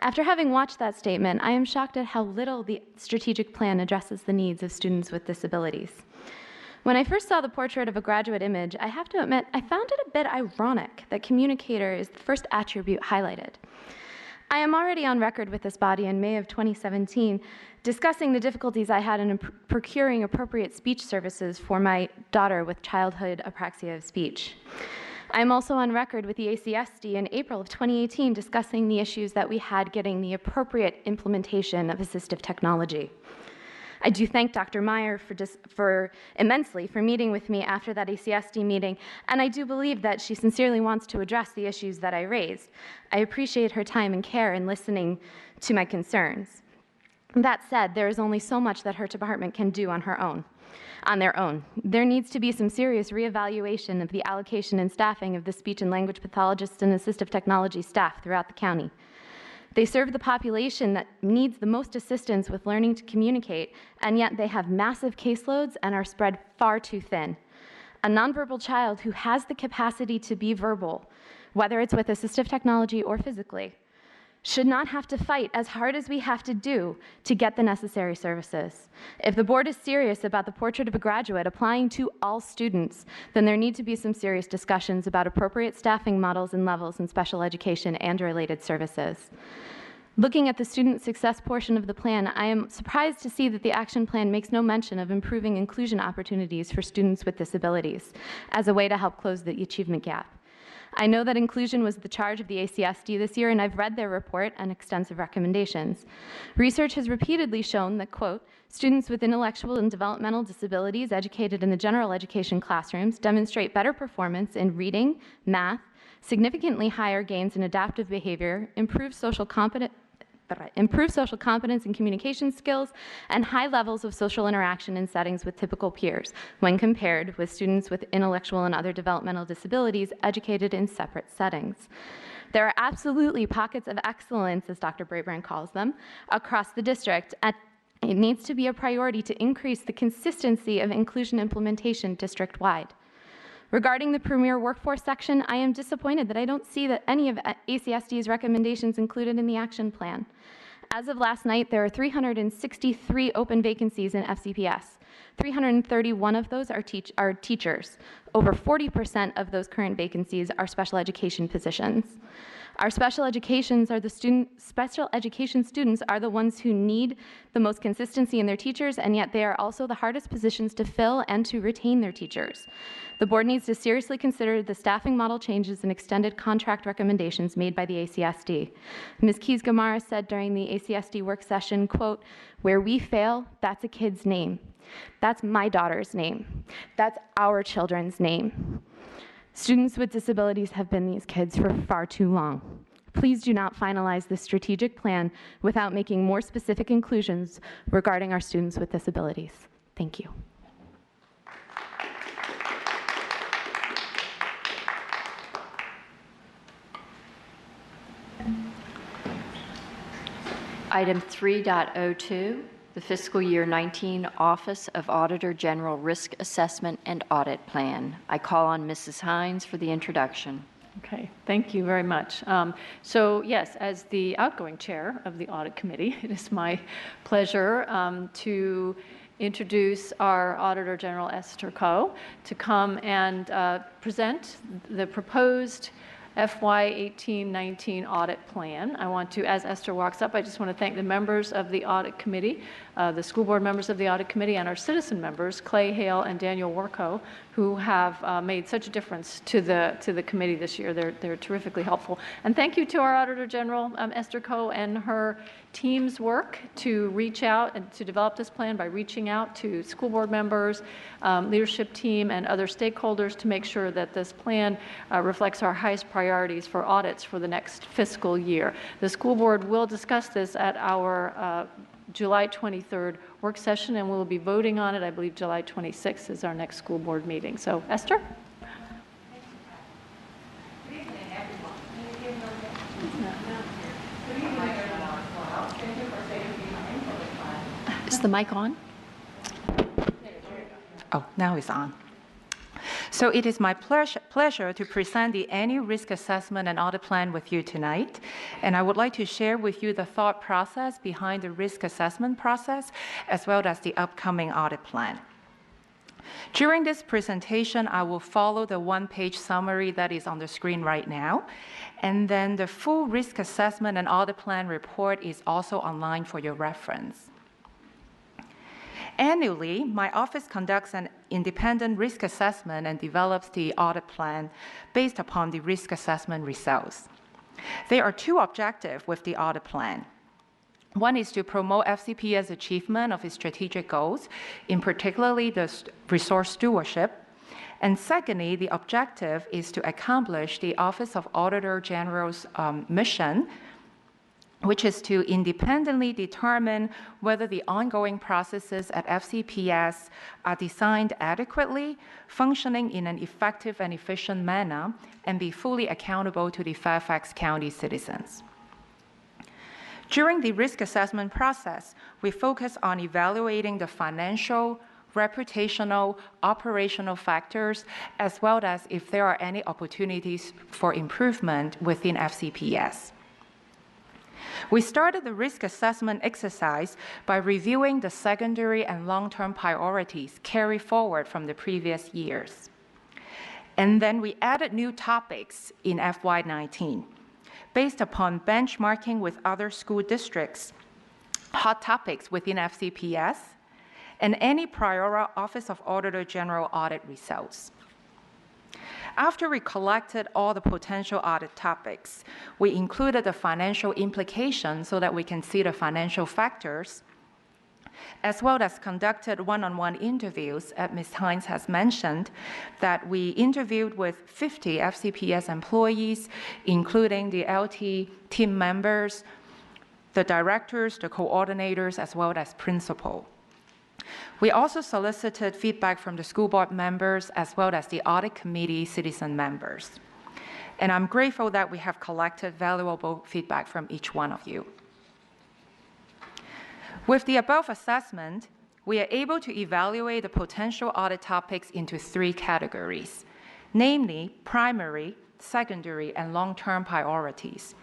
After having watched that statement, I am shocked at how little the strategic plan addresses the needs of students with disabilities. When I first saw the portrait of a graduate image, I have to admit I found it a bit ironic that communicator is the first attribute highlighted. I am already on record with this body in May of 2017 discussing the difficulties I had in procuring appropriate speech services for my daughter with childhood apraxia of speech. I am also on record with the ACSD in April of 2018 discussing the issues that we had getting the appropriate implementation of assistive technology. I do thank Dr. Meyer immensely for meeting with me after that ACSD meeting, and I do believe that she sincerely wants to address the issues that I raised. I appreciate her time and care in listening to my concerns. That said, there is only so much that her department can do on their own. There needs to be some serious reevaluation of the allocation and staffing of the speech and language pathologists and assistive technology staff throughout the county. They serve the population that needs the most assistance with learning to communicate, and yet they have massive caseloads and are spread far too thin. A nonverbal child who has the capacity to be verbal, whether it's with assistive technology or physically, should not have to fight as hard as we have to do to get the necessary services. If the board is serious about the portrait of a graduate applying to all students, then there need to be some serious discussions about appropriate staffing models and levels in special education and related services. Looking at the student success portion of the plan, I am surprised to see that the action plan makes no mention of improving inclusion opportunities for students with disabilities as a way to help close the achievement gap. I know that inclusion was the charge of the ACSD this year, and I've read their report and extensive recommendations. Research has repeatedly shown that, quote, students with intellectual and developmental disabilities educated in the general education classrooms demonstrate better performance in reading, math, significantly higher gains in adaptive behavior, improved social competence and communication skills, and high levels of social interaction in settings with typical peers when compared with students with intellectual and other developmental disabilities educated in separate settings. There are absolutely pockets of excellence, as Dr. Brabrand calls them, across the district, and it needs to be a priority to increase the consistency of inclusion implementation district-wide. Regarding the Premier Workforce section, I am disappointed that I don't see that any of ACSD's recommendations included in the action plan. As of last night, there are 363 open vacancies in FCPS. 331 of those are teachers. Over 40% of those current vacancies are special education positions. Our special education students are the ones who need the most consistency in their teachers, and yet they are also the hardest positions to fill and to retain their teachers. The board needs to seriously consider the staffing model changes and extended contract recommendations made by the ACSD. Ms. Keys-Gamarra said during the ACSD work session, quote, "Where we fail, that's a kid's name. That's my daughter's name. That's our children's name. Students with disabilities have been these kids for far too long. Please do not finalize this strategic plan without making more specific inclusions regarding our students with disabilities." Thank you. Item 3.02, the fiscal year 19 Office of Auditor General Risk Assessment and Audit Plan. I call on Mrs. Hines for the introduction. Okay, thank you very much. So yes, as the outgoing chair of the Audit Committee, it is my pleasure to introduce our Auditor General Esther Koh to come and present the proposed FY 18-19 audit plan. I want to, as Esther walks up, I just want to thank the members of the audit committee, the school board members of the audit committee, and our citizen members, Clay Hale and Daniel Warco, who have made such a difference to the committee this year. They're terrifically helpful. And thank you to our Auditor General, Esther Koh, and her team's work to reach out and to develop this plan by reaching out to school board members, leadership team, and other stakeholders to make sure that this plan reflects our highest priorities for audits for the next fiscal year. The school board will discuss this at our July 23rd work session, and we'll be voting on it. I believe July 26th is our next school board meeting. So, Esther? Is the mic on? Oh, now it's on. So it is my pleasure to present the annual risk assessment and audit plan with you tonight. And I would like to share with you the thought process behind the risk assessment process, as well as the upcoming audit plan. During this presentation, I will follow the one-page summary that is on the screen right now. And then the full risk assessment and audit plan report is also online for your reference. Annually, my office conducts an independent risk assessment and develops the audit plan based upon the risk assessment results. There are two objectives with the audit plan. One is to promote FCPS achievement of its strategic goals, in particularly the resource stewardship. And secondly, the objective is to accomplish the Office of Auditor General's mission, which is to independently determine whether the ongoing processes at FCPS are designed adequately, functioning in an effective and efficient manner, and be fully accountable to the Fairfax County citizens. During the risk assessment process, we focus on evaluating the financial, reputational, operational factors, as well as if there are any opportunities for improvement within FCPS. We started the risk assessment exercise by reviewing the secondary and long-term priorities carried forward from the previous years. And then we added new topics in FY19. Based upon benchmarking with other school districts, hot topics within FCPS, and any prior Office of Auditor General audit results. After we collected all the potential audit topics, we included the financial implications so that we can see the financial factors, as well as conducted one-on-one interviews, as Ms. Hines has mentioned, that we interviewed with 50 FCPS employees, including the LT team members, the directors, the coordinators, as well as principal. We also solicited feedback from the school board members as well as the audit committee citizen members. And I'm grateful that we have collected valuable feedback from each one of you. With the above assessment, we are able to evaluate the potential audit topics into three categories, namely primary, secondary, and long-term priorities.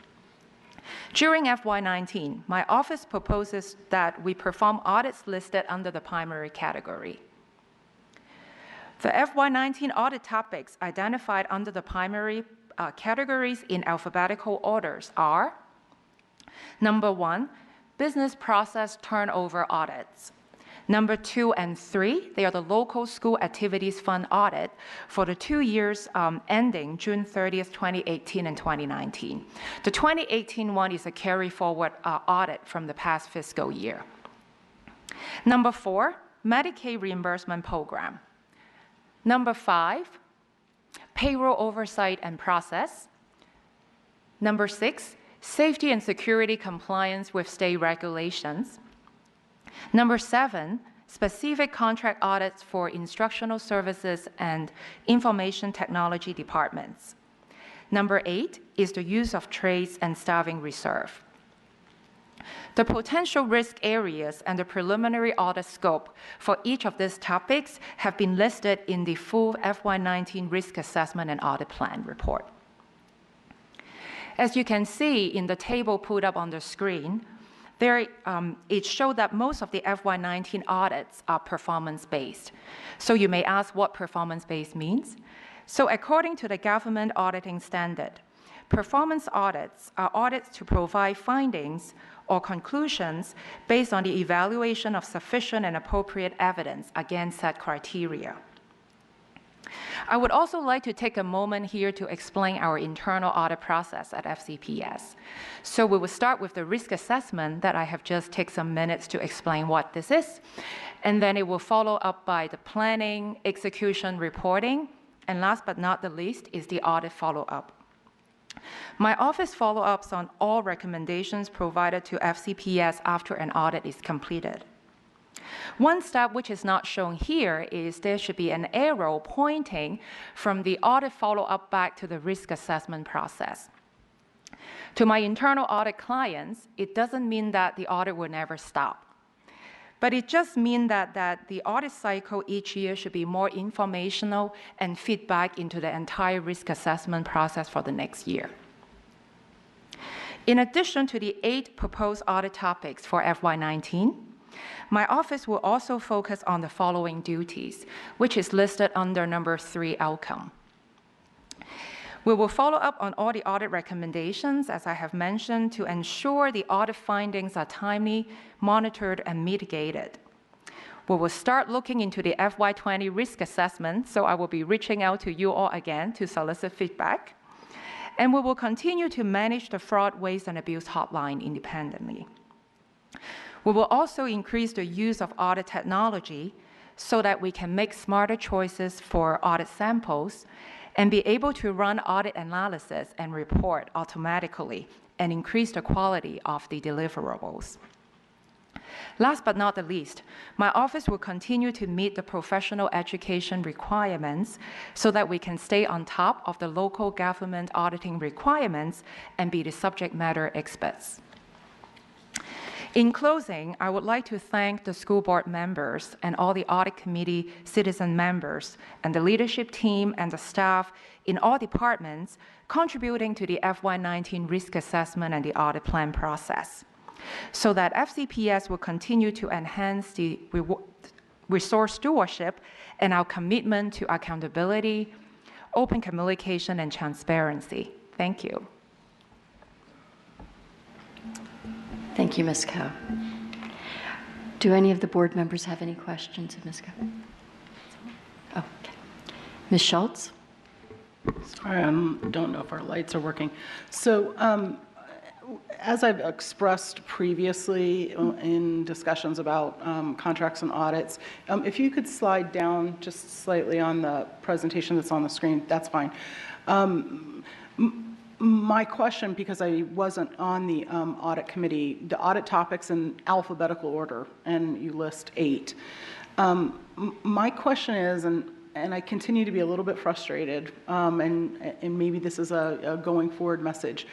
During FY19, my office proposes that we perform audits listed under the primary category. The FY19 audit topics identified under the primary categories in alphabetical orders are: number 1, business process turnover audits. Number 2 and 3, they are the local school activities fund audit for the 2 years ending June 30th, 2018 and 2019. The 2018 one is a carry forward audit from the past fiscal year. Number 4, Medicaid reimbursement program. Number 5, payroll oversight and process. Number 6, safety and security compliance with state regulations. Number 7, specific contract audits for instructional services and information technology departments. Number 8 is the use of trades and staffing reserve. The potential risk areas and the preliminary audit scope for each of these topics have been listed in the full FY19 Risk Assessment and Audit Plan report. As you can see in the table put up on the screen, it showed that most of the FY19 audits are performance-based. So you may ask what performance-based means. So according to the government auditing standard, performance audits are audits to provide findings or conclusions based on the evaluation of sufficient and appropriate evidence against set criteria. I would also like to take a moment here to explain our internal audit process at FCPS. So we will start with the risk assessment that I have just taken some minutes to explain what this is, and then it will follow up by the planning, execution, reporting, and last but not the least is the audit follow-up. My office follow-ups on all recommendations provided to FCPS after an audit is completed. One step which is not shown here is there should be an arrow pointing from the audit follow-up back to the risk assessment process. To my internal audit clients, it doesn't mean that the audit will never stop. But it just means that the audit cycle each year should be more informational and feed back into the entire risk assessment process for the next year. In addition to the 8 proposed audit topics for FY19, my office will also focus on the following duties, which is listed under number 3 outcome. We will follow up on all the audit recommendations, as I have mentioned, to ensure the audit findings are timely, monitored, and mitigated. We will start looking into the FY20 risk assessment, so I will be reaching out to you all again to solicit feedback. And we will continue to manage the fraud, waste, and abuse hotline independently. We will also increase the use of audit technology so that we can make smarter choices for audit samples and be able to run audit analysis and report automatically and increase the quality of the deliverables. Last but not the least, my office will continue to meet the professional education requirements so that we can stay on top of the local government auditing requirements and be the subject matter experts. In closing, I would like to thank the school board members and all the audit committee citizen members and the leadership team and the staff in all departments contributing to the FY19 risk assessment and the audit plan process, so that FCPS will continue to enhance the resource stewardship and our commitment to accountability, open communication, and transparency. Thank you. Thank you, Ms. Coe. Do any of the board members have any questions of Ms. Coe? Oh, okay. Ms. Schultz? Sorry, I don't know if our lights are working. So as I've expressed previously in discussions about contracts and audits, if you could slide down just slightly on the presentation that's on the screen, that's fine. My question, because I wasn't on the audit committee, the audit topics in alphabetical order, and you list 8. My question is, and I continue to be a little bit frustrated, and maybe this is a going forward message,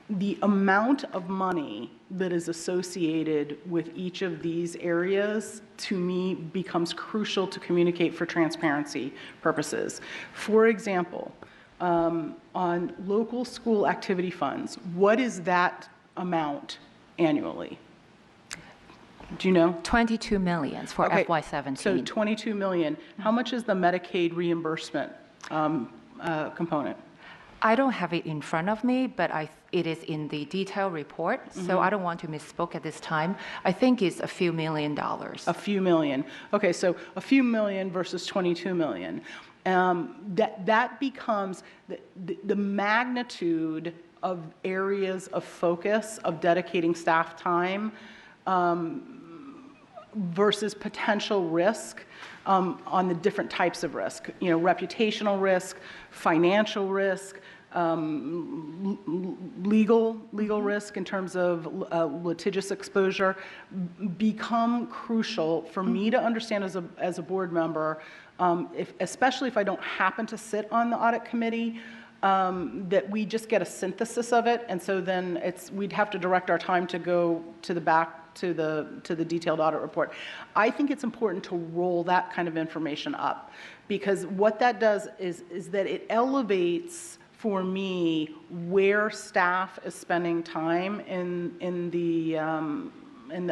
the amount of money that is associated with each of these areas, to me, becomes crucial to communicate for transparency purposes. For example, on local school activity funds, what is that amount annually? Do you know? 22 million for okay. FY17. So 22 million. How much is the Medicaid reimbursement component? I don't have it in front of me, but it is in the detailed report, so I don't want to misspoke at this time. I think it's a few $1 million. A few million. Okay, so a few million versus 22 million. That becomes the magnitude of areas of focus of dedicating staff time versus potential risk on the different types of risk. You know, reputational risk, financial risk, legal risk in terms of litigious exposure become crucial for me to understand as a board member, especially if I don't happen to sit on the audit committee, that we just get a synthesis of it, and so then we'd have to direct our time to go to the back to the detailed audit report. I think it's important to roll that kind of information up, because what that does is that it elevates for me where staff is spending time in the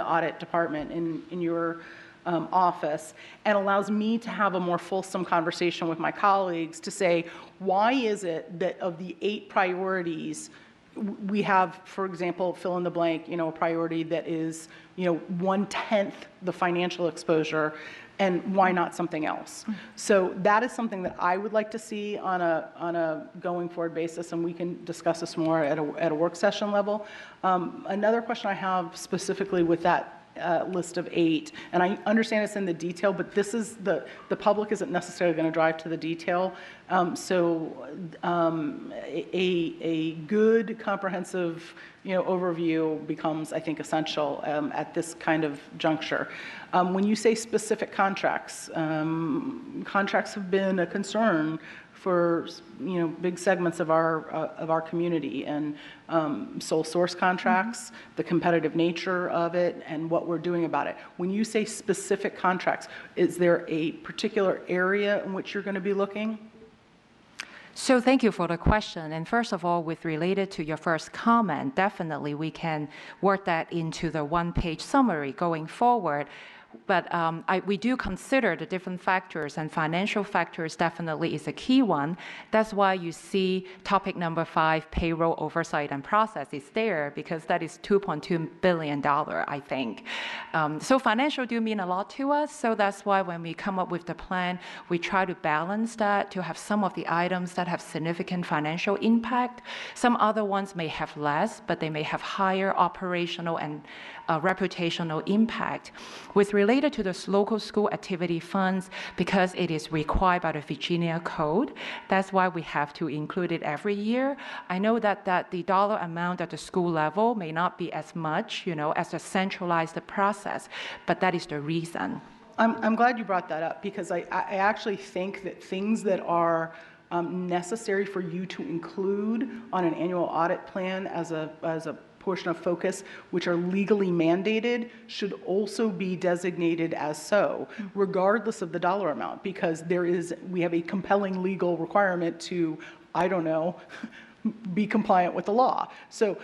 audit department in your office, and allows me to have a more fulsome conversation with my colleagues to say, why is it that of the 8 priorities, we have, for example, fill in the blank, you know, a priority that is, you know, 1/10 the financial exposure, and why not something else? So that is something that I would like to see on a going forward basis, and we can discuss this more at a work session level. Another question I have specifically with that list of 8, and I understand it's in the detail, but this is the public isn't necessarily going to drive to the detail. So a good comprehensive, you know, overview becomes, I think, essential at this kind of juncture. When you say specific contracts, contracts have been a concern for, you know, big segments of our community, and sole source contracts, the competitive nature of it, and what we're doing about it. When you say specific contracts, is there a particular area in which you're going to be looking? So thank you for the question. And first of all, with related to your first comment, definitely we can work that into the one-page summary going forward. But we do consider the different factors, and financial factors definitely is a key one. That's why you see topic number 5, payroll oversight and process, is there, because that is $2.2 billion, I think. So financial do mean a lot to us. So that's why when we come up with the plan, we try to balance that to have some of the items that have significant financial impact. Some other ones may have less, but they may have higher operational and reputational impact. With related to the local school activity funds, because it is required by the Virginia Code, that's why we have to include it every year. I know that the dollar amount at the school level may not be as much, you know, as a centralized process, but that is the reason. I'm glad you brought that up, because I actually think that things that are necessary for you to include on an annual audit plan as a portion of focus, which are legally mandated, should also be designated as so, regardless of the dollar amount, because we have a compelling legal requirement to, I don't know, be compliant with the law. So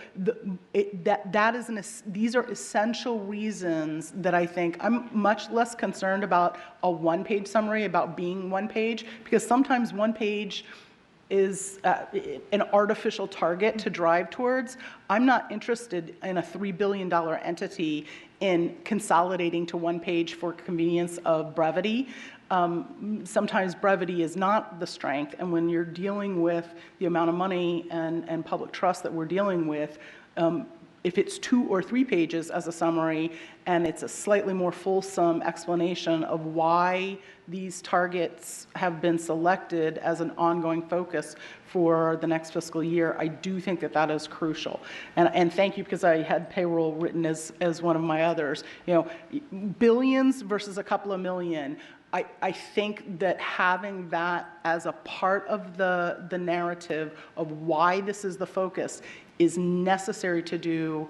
these are essential reasons that I think I'm much less concerned about a one-page summary about being one page, because sometimes one page is an artificial target to drive towards. I'm not interested in a $3 billion entity in consolidating to one page for convenience of brevity. Sometimes brevity is not the strength, and when you're dealing with the amount of money and public trust that we're dealing with, if it's 2 or 3 pages as a summary, and it's a slightly more fulsome explanation of why these targets have been selected as an ongoing focus for the next fiscal year, I do think that that is crucial. And thank you, because I had payroll written as one of my others. You know, billions versus a couple of million. I think that having that as a part of the narrative of why this is the focus is necessary to do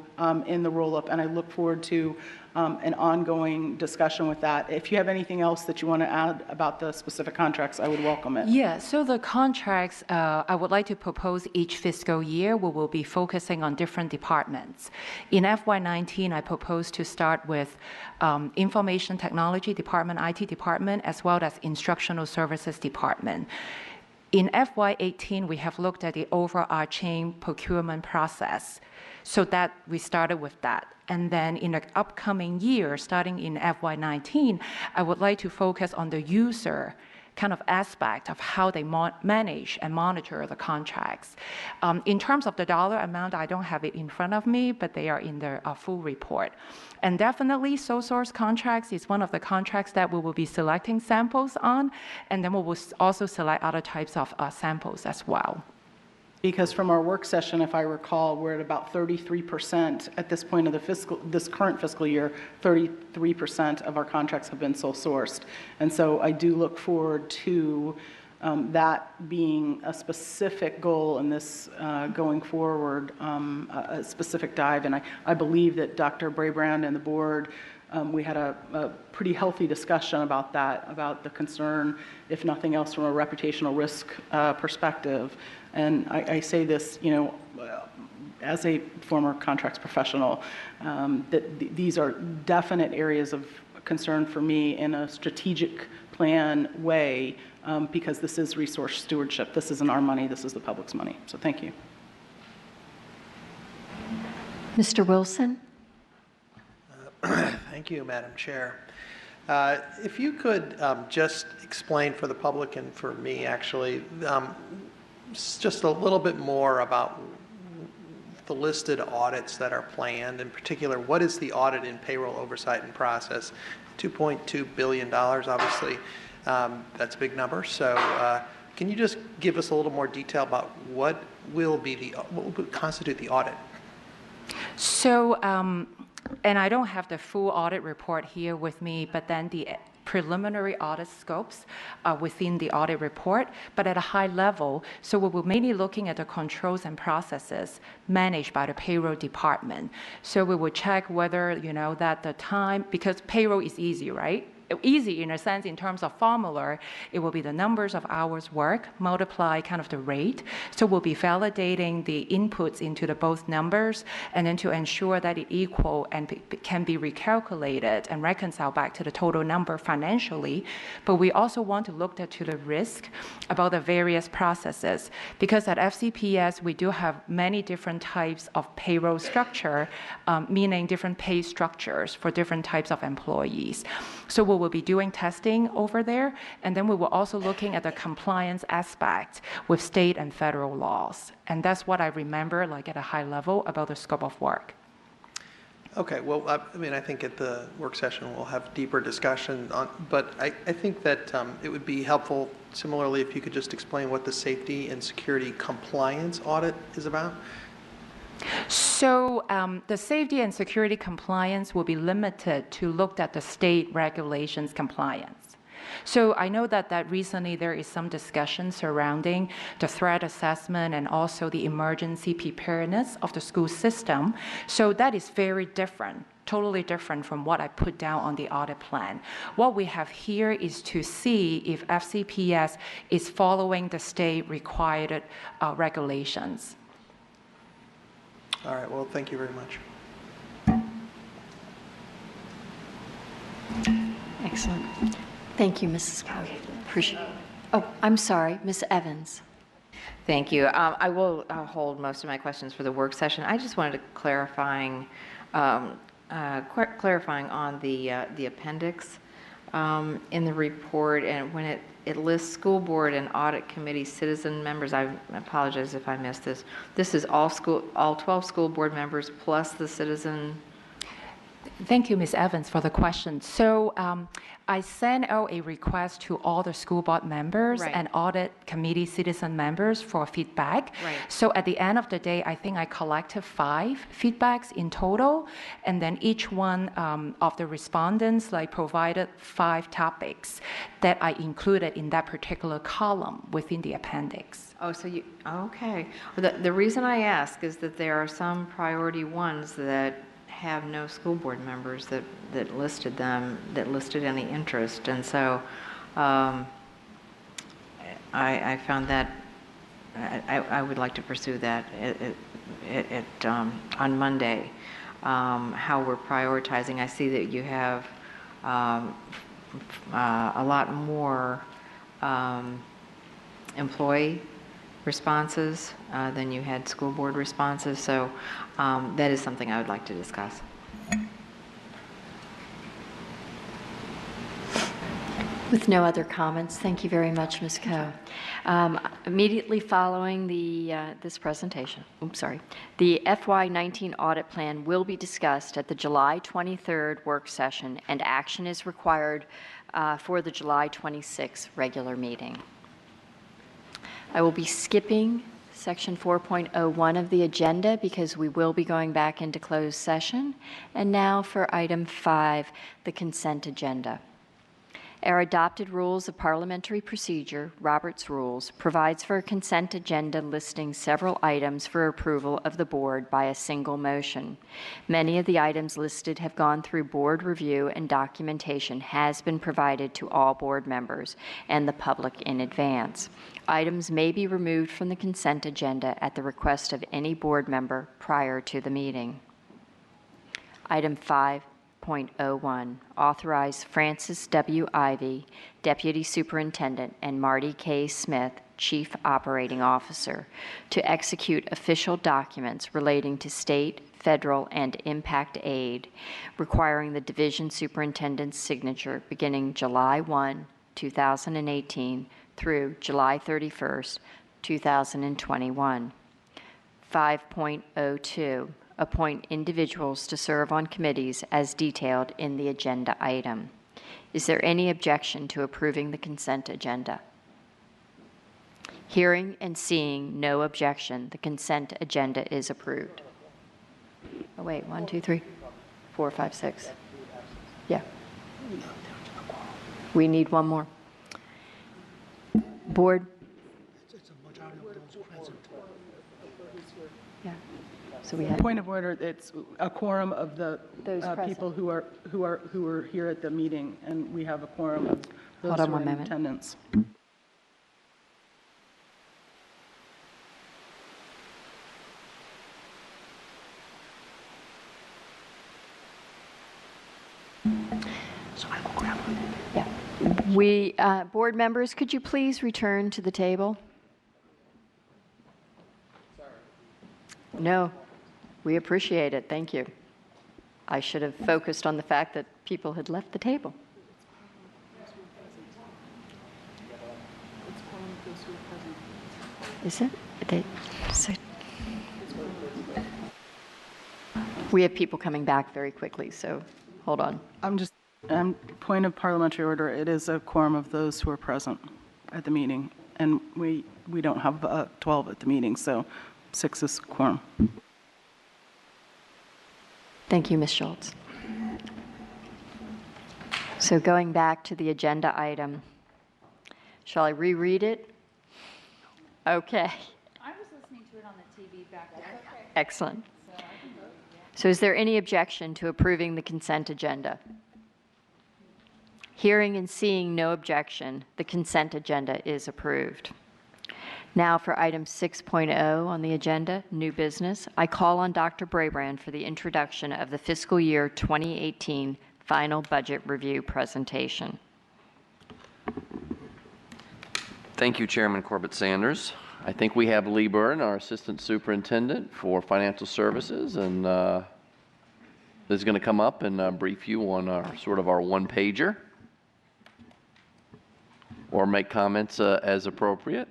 in the roll-up, and I look forward to an ongoing discussion with that. If you have anything else that you want to add about the specific contracts, I would welcome it. Yeah, so the contracts, I would like to propose each fiscal year we will be focusing on different departments. In FY19, I propose to start with Information Technology Department, IT Department, as well as Instructional Services Department. In FY18, we have looked at the overarching procurement process. So that we started with that. And then in the upcoming year, starting in FY19, I would like to focus on the user kind of aspect of how they manage and monitor the contracts. In terms of the dollar amount, I don't have it in front of me, but they are in the full report. And definitely, sole source contracts is one of the contracts that we will be selecting samples on, and then we will also select other types of samples as well. Because from our work session, if I recall, we're at about 33% at this point of this current fiscal year, 33% of our contracts have been sole sourced. And so I do look forward to that being a specific goal in this going forward, a specific dive. And I believe that Dr. Brabrand and the board, we had a pretty healthy discussion about that, about the concern, if nothing else, from a reputational risk perspective. And I say this, as a former contracts professional, that these are definite areas of concern for me in a strategic plan way, because this is resource stewardship. This isn't our money, this is the public's money. So thank you. Mr. Wilson? Thank you, Madam Chair. If you could just explain for the public and for me, actually, just a little bit more about the listed audits that are planned. In particular, what is the audit and payroll oversight and process? $2.2 billion, obviously, that's a big number. So can you just give us a little more detail about what will constitute the audit? So, and I don't have the full audit report here with me, but then the preliminary audit scopes within the audit report, but at a high level. So we were mainly looking at the controls and processes managed by the payroll department. So we would check whether, that the time, because payroll is easy, right? Easy in a sense in terms of formula, it will be the numbers of hours work multiply kind of the rate. So we'll be validating the inputs into the both numbers and then to ensure that it equal and can be recalculated and reconciled back to the total number financially. But we also want to look at to the risk about the various processes, because at FCPS we do have many different types of payroll structure, meaning different pay structures for different types of employees. So we will be doing testing over there, and then we will also looking at the compliance aspect with state and federal laws. And that's what I remember, like at a high level, about the scope of work. Okay, well, I think at the work session we'll have deeper discussion on, but I think that it would be helpful, similarly, if you could just explain what the safety and security compliance audit is about. So the safety and security compliance will be limited to look at the state regulations compliance. So I know that recently there is some discussion surrounding the threat assessment and also the emergency preparedness of the school system. So that is very different, totally different from what I put down on the audit plan. What we have here is to see if FCPS is following the state required regulations. All right, well, thank you very much. Excellent. Thank you, Mrs. Clark. Appreciate it. Oh, I'm sorry, Ms. Evans. Thank you. I will hold most of my questions for the work session. I just wanted to clarifying on the appendix in the report, and when it lists school board and audit committee citizen members. I apologize if I missed this. This is all 12 school board members plus the citizen. Thank you, Ms. Evans, for the question. So I sent out a request to all the school board members and audit committee citizen members for feedback. Right. So at the end of the day, I think I collected 5 feedbacks in total, and then each one of the respondents provided 5 topics that I included in that particular column within the appendix. Oh, so you, okay. Well, the reason I ask is that there are some priority ones that have no school board members that listed any interest, and so I found that I would like to pursue that on Monday, how we're prioritizing. I see that you have a lot more employee responses than you had school board responses. So that is something I would like to discuss. With no other comments, thank you very much, Ms. Coe. Immediately following this presentation, the FY19 audit plan will be discussed at the July 23rd work session, and action is required for the July 26th regular meeting. I will be skipping section 4.01 of the agenda because we will be going back into closed session. And now for item 5, the consent agenda. Our adopted rules of parliamentary procedure, Robert's Rules, provides for a consent agenda listing several items for approval of the board by a single motion. Many of the items listed have gone through board review, and documentation has been provided to all board members and the public in advance. Items may be removed from the consent agenda at the request of any board member prior to the meeting. Item 5.01, authorize Francis W. Ivy, Deputy Superintendent, and Marty K. Smith, Chief Operating Officer, to execute official documents relating to state, federal, and impact aid, requiring the division superintendent's signature beginning July 1, 2018 through July 31st, 2021. 5.02, appoint individuals to serve on committees as detailed in the agenda item. Is there any objection to approving the consent agenda? Hearing and seeing no objection, the consent agenda is approved. Oh, wait, 1, 2, 3, 4, 5, 6. Yeah. We need one more. Board? Yeah. So we have Point of order, it's a quorum of the people who are here at the meeting, and we have a quorum of those who are in attendance. So I will grab one. Yeah. Board members, could you please return to the table? No, we appreciate it. Thank you. I should have focused on the fact that people had left the table. Is it? We have people coming back very quickly, so hold on. Point of parliamentary order, it is a quorum of those who are present at the meeting, and we don't have 12 at the meeting, so 6 is quorum. Thank you, Ms. Schultz. So going back to the agenda item, shall I reread it? Okay. I was listening to it on the TV back there. Excellent. So is there any objection to approving the consent agenda? Hearing and seeing no objection, the consent agenda is approved. Now for item 6.0 on the agenda, new business, I call on Dr. Brabrand for the introduction of the fiscal year 2018 final budget review presentation. Thank you, Chairman Corbett Sanders. I think we have Lee Burton, our Assistant Superintendent for Financial Services, and is going to come up and brief you on our one-pager or make comments as appropriate.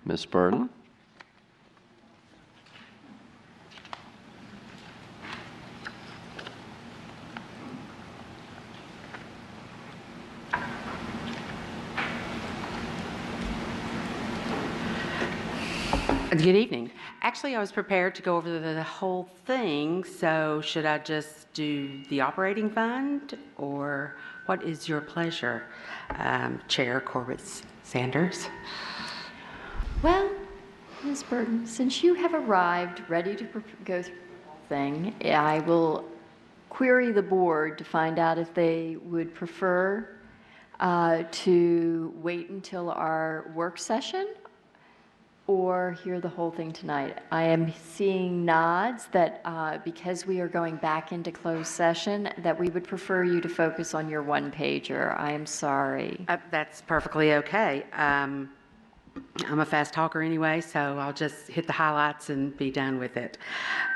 Ms. Burton. Good evening. Actually, I was prepared to go over the whole thing, so should I just do the operating fund, or what is your pleasure, Chair Corbett Sanders? Well, Ms. Burton, since you have arrived ready to go through the whole thing, I will query the board to find out if they would prefer to wait until our work session or hear the whole thing tonight? I am seeing nods that because we are going back into closed session, that we would prefer you to focus on your one-pager. I am sorry. That's perfectly okay. I'm a fast talker anyway, so I'll just hit the highlights and be done with it.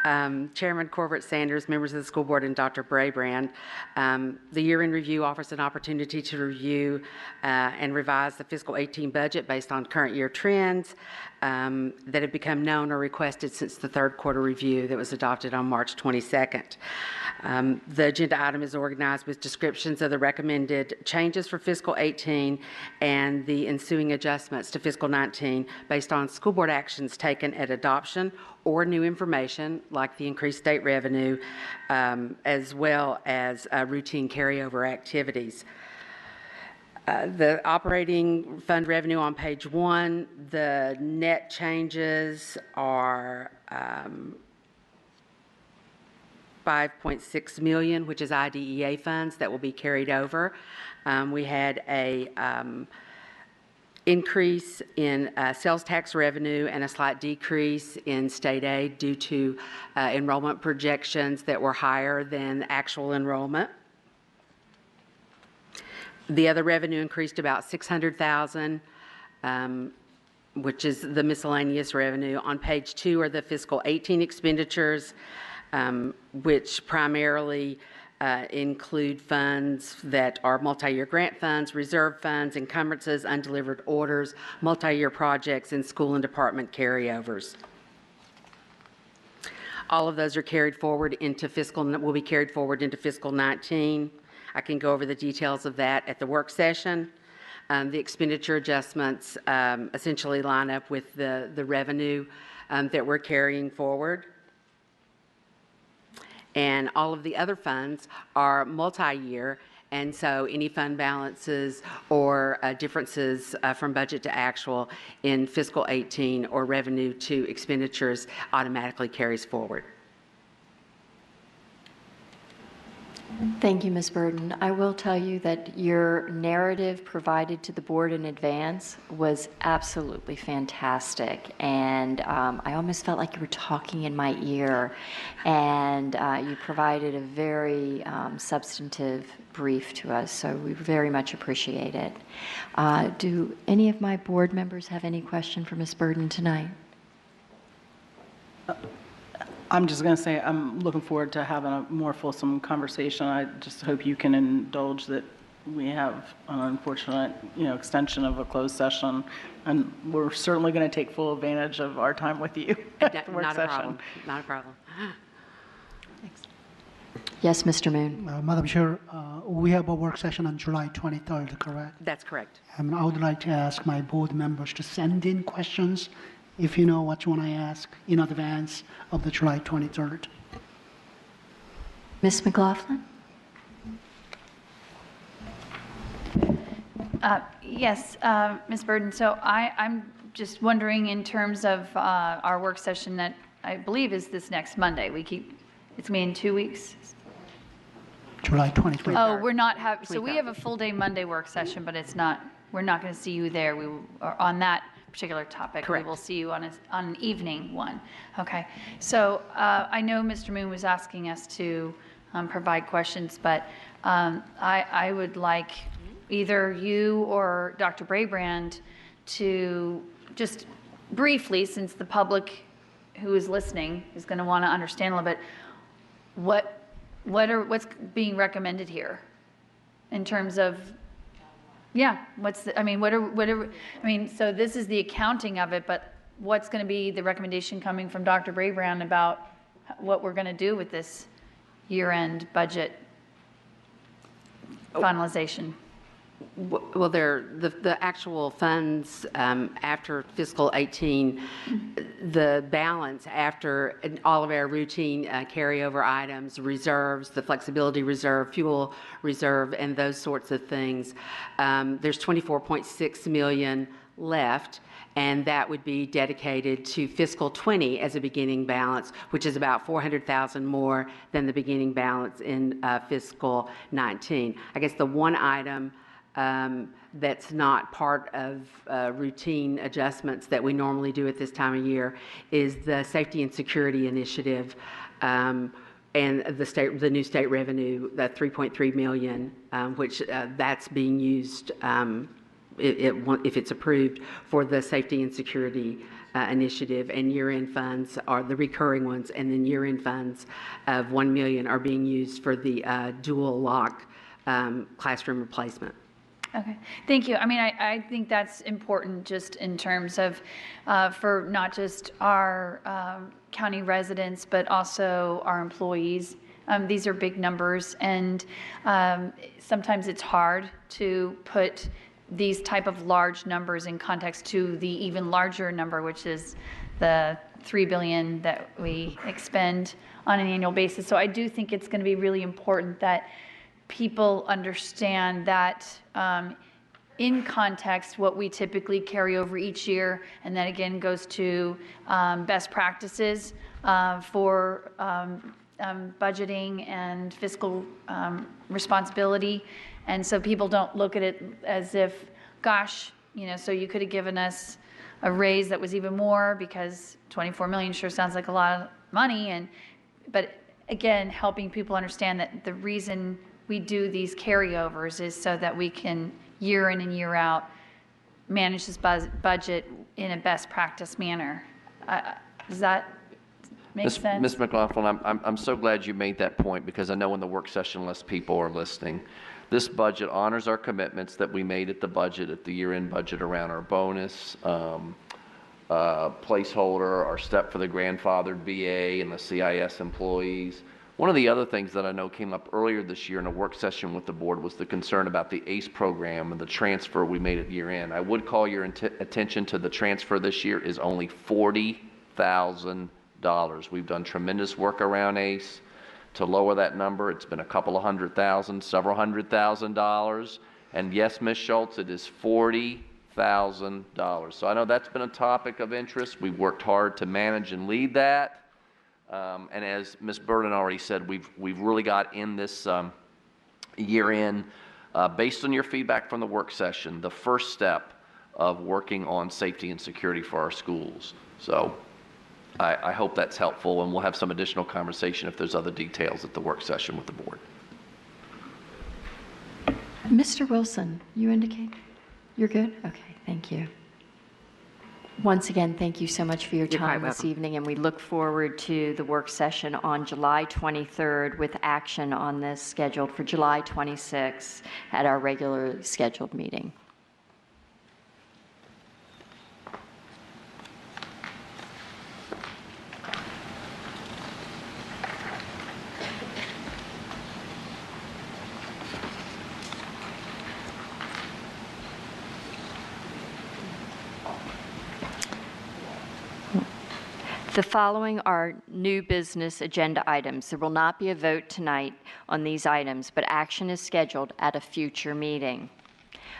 Chairman Corbett Sanders, members of the school board, and Dr. Braybrand, the year-end review offers an opportunity to review and revise the fiscal 18 budget based on current year trends that have become known or requested since the third quarter review that was adopted on March 22nd. The agenda item is organized with descriptions of the recommended changes for fiscal 18 and the ensuing adjustments to fiscal 19 based on school board actions taken at adoption or new information like the increased state revenue, as well as routine carryover activities. The operating fund revenue on page 1, the net changes are $5.6 million, which is IDEA funds that will be carried over. We had a increase in sales tax revenue and a slight decrease in state aid due to enrollment projections that were higher than actual enrollment. The other revenue increased about $600,000, which is the miscellaneous revenue. On page 2 are the fiscal 18 expenditures, which primarily include funds that are multi-year grant funds, reserve funds, encumbrances, undelivered orders, multi-year projects, and school and department carryovers. All of those are carried forward into will be carried forward into fiscal 19. I can go over the details of that at the work session. The expenditure adjustments essentially line up with the revenue that we're carrying forward. And all of the other funds are multi-year, and so any fund balances or differences from budget to actual in fiscal 18 or revenue to expenditures automatically carries forward. Thank you, Ms. Burden. I will tell you that your narrative provided to the board in advance was absolutely fantastic, and I almost felt like you were talking in my ear, and you provided a very substantive brief to us, so we very much appreciate it. Do any of my board members have any question for Ms. Burden tonight? I'm just going to say I'm looking forward to having a more fulsome conversation. I just hope you can indulge that we have an unfortunate, extension of a closed session, and we're certainly going to take full advantage of our time with you at the work session. Not a problem. Thanks. Yes, Mr. Moon. Madam Chair, we have a work session on July 23rd, correct? That's correct. I would like to ask my board members to send in questions if you know what you want to ask in advance of the July 23rd. Ms. McLaughlin? Yes, Ms. Burden. So I'm just wondering in terms of our work session that I believe is this next Monday. It's going to be in 2 weeks. July 23rd. Oh, we're not having, so we have a full day Monday work session, but we're not going to see you there. We are on that particular topic. Correct. We will see you on an evening one. Okay. So I know Mr. Moon was asking us to provide questions, but I would like either you or Dr. Braybrand to just briefly, since the public who is listening is going to want to understand a little bit, what's being recommended here in terms of so this is the accounting of it, but what's going to be the recommendation coming from Dr. Braybrand about what we're going to do with this year-end budget finalization? Well, the actual funds after fiscal 18, the balance after all of our routine carryover items, reserves, the flexibility reserve, fuel reserve, and those sorts of things, there's $24.6 million left, and that would be dedicated to fiscal 20 as a beginning balance, which is about $400,000 more than the beginning balance in fiscal 19. I guess the one item that's not part of routine adjustments that we normally do at this time of year is the Safety and Security Initiative, and the new state revenue, that $3.3 million, which that's being used if it's approved for the Safety and Security Initiative, and year-end funds are the recurring ones, and then year-end funds of $1 million are being used for the dual lock classroom replacement. Okay, thank you. I mean, I think that's important just in terms of for not just our county residents, but also our employees. These are big numbers, and sometimes it's hard to put these type of large numbers in context to the even larger number, which is the $3 billion that we expend on an annual basis. So I do think it's going to be really important that people understand that in context what we typically carry over each year, and that again goes to best practices for budgeting and fiscal responsibility. And so people don't look at it as if, gosh, so you could have given us a raise that was even more, because 24 million sure sounds like a lot of money. But again, helping people understand that the reason we do these carryovers is so that we can year in and year out manage this budget in a best practice manner. Does that make sense? Ms. McLaughlin, I'm so glad you made that point, because I know in the work session less people are listening. This budget honors our commitments that we made at the year-end budget around our bonus, placeholder, our step for the grandfathered VA and the CIS employees. One of the other things that I know came up earlier this year in a work session with the board was the concern about the ACE program and the transfer we made at year-end. I would call your attention to the transfer this year is only $40,000. We've done tremendous work around ACE to lower that number. It's been a couple of $100,000, several $100,000. And yes, Ms. Schultz, it is $40,000. So I know that's been a topic of interest. We've worked hard to manage and lead that. And as Ms. Burden already said, we've really got in this year-end, based on your feedback from the work session, the first step of working on safety and security for our schools. So I hope that's helpful, and we'll have some additional conversation if there's other details at the work session with the board. Mr. Wilson, you indicate you're good? Okay, thank you. Once again, thank you so much for your time this evening, and we look forward to the work session on July 23rd with action on this scheduled for July 26th at our regularly scheduled meeting. The following are new business agenda items. There will not be a vote tonight on these items, but action is scheduled at a future meeting.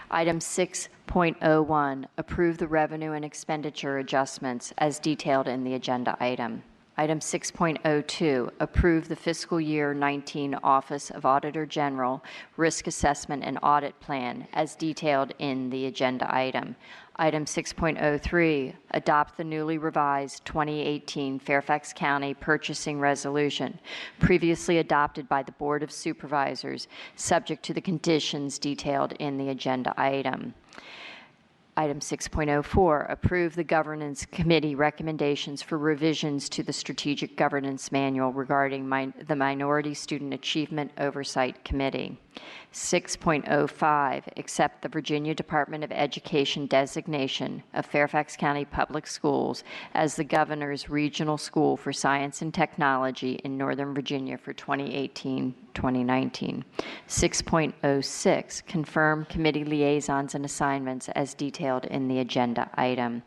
Item 6.01, approve the revenue and expenditure adjustments as detailed in the agenda item. Item 6.02, approve the fiscal year 19 Office of Auditor General Risk Assessment and Audit Plan as detailed in the agenda item. Item 6.03, adopt the newly revised 2018 Fairfax County Purchasing Resolution, previously adopted by the Board of Supervisors, subject to the conditions detailed in the agenda item. Item 6.04, approve the Governance Committee recommendations for revisions to the Strategic Governance Manual regarding the Minority Student Achievement Oversight Committee. 6.05, accept the Virginia Department of Education designation of Fairfax County Public Schools as the Governor's Regional School for Science and Technology in Northern Virginia for 2018-2019. 6.06, confirm committee liaisons and assignments as detailed in the agenda item.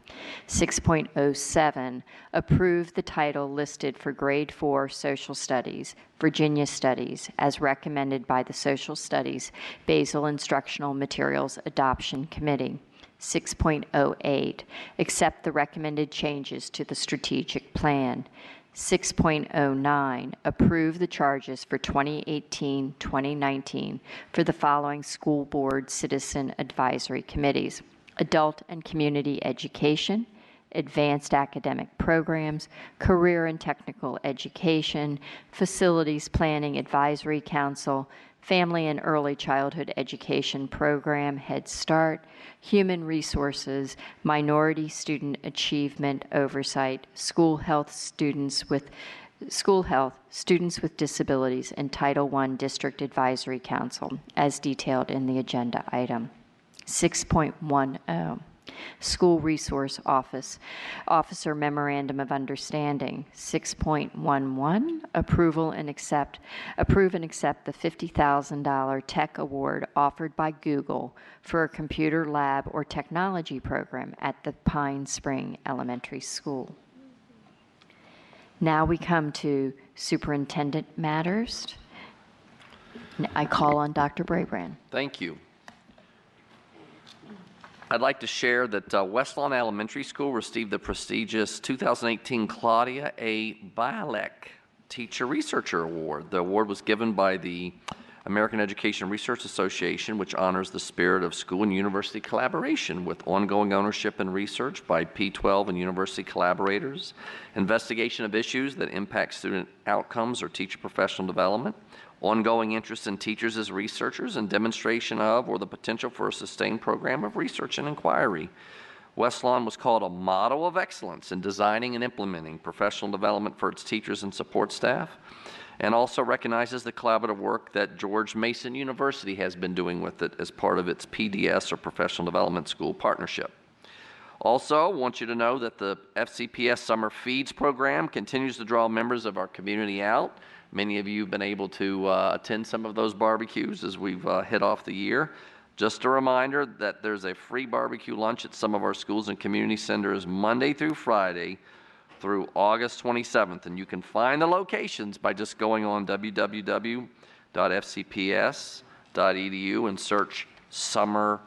6.07, approve the title listed for Grade 4 Social Studies, Virginia Studies, as recommended by the Social Studies Basal Instructional Materials Adoption Committee. 6.08, accept the recommended changes to the strategic plan. 6.09, approve the charges for 2018-2019 for the following school board citizen advisory committees: Adult and Community Education, Advanced Academic Programs, Career and Technical Education, Facilities Planning Advisory Council, Family and Early Childhood Education Program, Head Start, Human Resources, Minority Student Achievement Oversight, School Health, Students with Disabilities, and Title I District Advisory Council, as detailed in the agenda item. 6.10, School Resource Officer Memorandum of Understanding. 6.11, approve and accept the $50,000 tech award offered by Google for a computer lab or technology program at the Pine Spring Elementary School. Now we come to superintendent matters. I call on Dr. Brabrand. Thank you. I'd like to share that West Lawn Elementary School received the prestigious 2018 Claudia A. Bialek Teacher Researcher Award. The award was given by the American Education Research Association, which honors the spirit of school and university collaboration with ongoing ownership and research by P12 and university collaborators, investigation of issues that impact student outcomes or teacher professional development, ongoing interest in teachers as researchers, and demonstration of or the potential for a sustained program of research and inquiry. West Lawn was called a model of excellence in designing and implementing professional development for its teachers and support staff, and also recognizes the collaborative work that George Mason University has been doing with it as part of its PDS, or Professional Development School Partnership. Also, I want you to know that the FCPS Summer Feeds program continues to draw members of our community out. Many of you have been able to attend some of those barbecues as we've hit off the year. Just a reminder that there's a free barbecue lunch at some of our schools and community centers Monday through Friday through August 27th. And you can find the locations by just going on www.fcps.edu and search Summer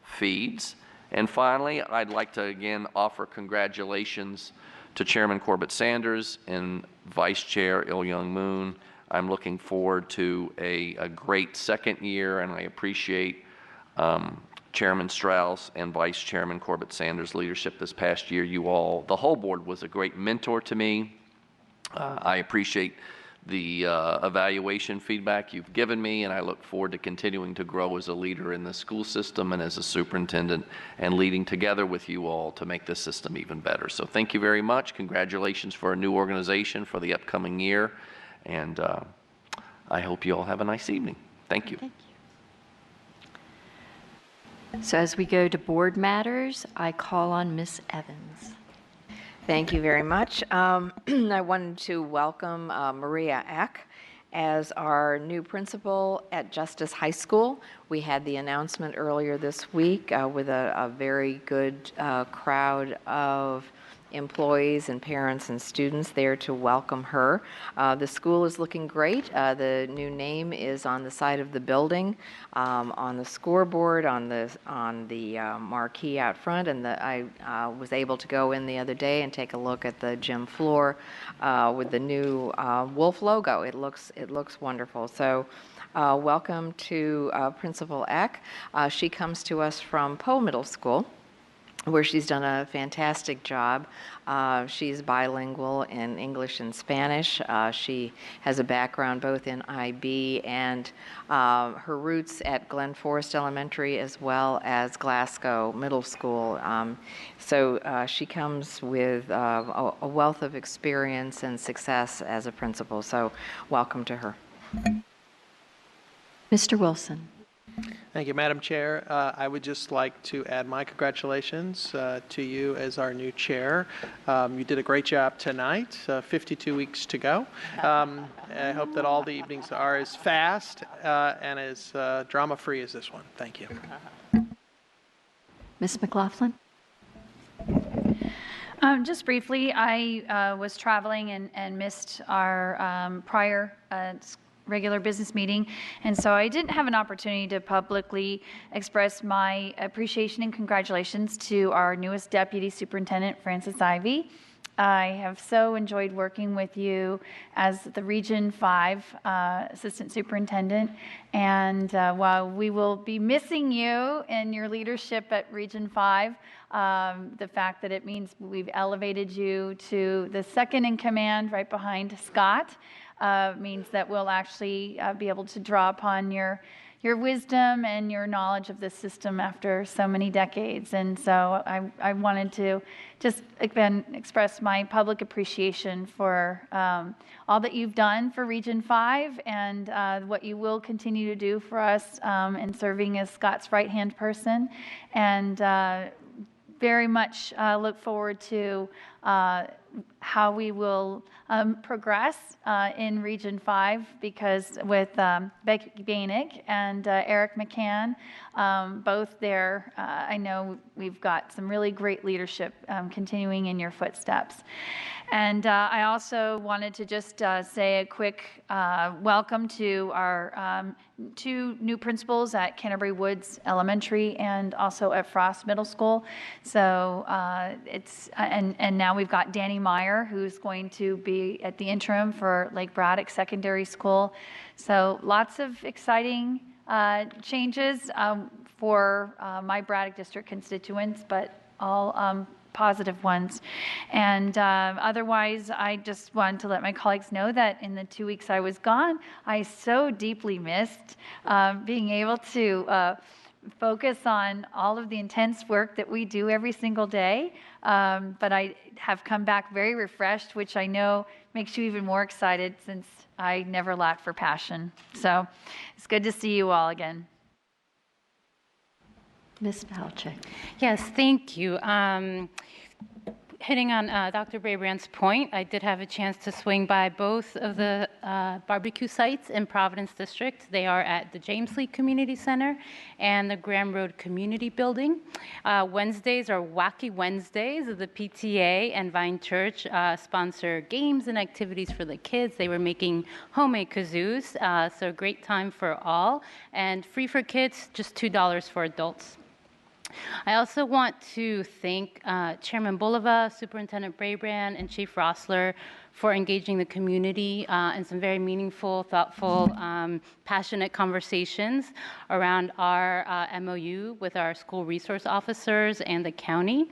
Feeds. And finally, I'd like to again offer congratulations to Chairman Corbett Sanders and Vice Chair Il-Young Moon. I'm looking forward to a great second year, and I appreciate Chairman Strauss and Vice Chairman Corbett Sanders' leadership this past year. You all, the whole board, was a great mentor to me. I appreciate the evaluation feedback you've given me, and I look forward to continuing to grow as a leader in the school system and as a superintendent, and leading together with you all to make this system even better. So thank you very much. Congratulations for a new organization for the upcoming year, and I hope you all have a nice evening. Thank you. Thank you. So as we go to board matters, I call on Ms. Evans. Thank you very much. I wanted to welcome Maria Eck as our new principal at Justice High School. We had the announcement earlier this week with a very good crowd of employees and parents and students there to welcome her. The school is looking great. The new name is on the side of the building, on the scoreboard, on the marquee out front, and I was able to go in the other day and take a look at the gym floor with the new wolf logo. It looks wonderful. So welcome to Principal Eck. She comes to us from Poe Middle School, where she's done a fantastic job. She's bilingual in English and Spanish. She has a background both in IB and her roots at Glen Forest Elementary as well as Glasgow Middle School. So she comes with a wealth of experience and success as a principal. So welcome to her. Mr. Wilson. Thank you, Madam Chair. I would just like to add my congratulations to you as our new chair. You did a great job tonight, 52 weeks to go. I hope that all the evenings are as fast and as drama-free as this one. Thank you. Ms. McLaughlin? Just briefly, I was traveling and missed our prior regular business meeting, and so I didn't have an opportunity to publicly express my appreciation and congratulations to our newest Deputy Superintendent, Frances Ivy. I have so enjoyed working with you as the Region 5 Assistant Superintendent. And while we will be missing you and your leadership at Region 5, the fact that it means we've elevated you to the second in command right behind Scott means that we'll actually be able to draw upon your wisdom and your knowledge of the system after so many decades. And so I wanted to just again express my public appreciation for all that you've done for Region 5 and what you will continue to do for us in serving as Scott's right-hand person. And very much look forward to how we will progress in Region 5, because with Becky Bainig and Eric McCann, both there, I know we've got some really great leadership continuing in your footsteps. And I also wanted to just say a quick welcome to our 2 new principals at Canterbury Woods Elementary and also at Frost Middle School. So and now we've got Danny Meyer, who's going to be at the interim for Lake Braddock Secondary School. So lots of exciting changes for my Braddock District constituents, but all positive ones. And otherwise, I just wanted to let my colleagues know that in the 2 weeks I was gone, I so deeply missed being able to focus on all of the intense work that we do every single day. But I have come back very refreshed, which I know makes you even more excited since I never lack for passion. So it's good to see you all again. Ms. Valchik. Yes, thank you. Hitting on Dr. Brabrand's point, I did have a chance to swing by both of the barbecue sites in Providence District. They are at the James Lee Community Center and the Graham Road Community Building. Wednesdays are Wacky Wednesdays. The PTA and Vine Church sponsor games and activities for the kids. They were making homemade kazoos, so a great time for all. And free for kids, just $2 for adults. I also want to thank Chairman Bulova, Superintendent Brabrand, and Chief Rossler for engaging the community in some very meaningful, thoughtful, passionate conversations around our MOU with our school resource officers and the county.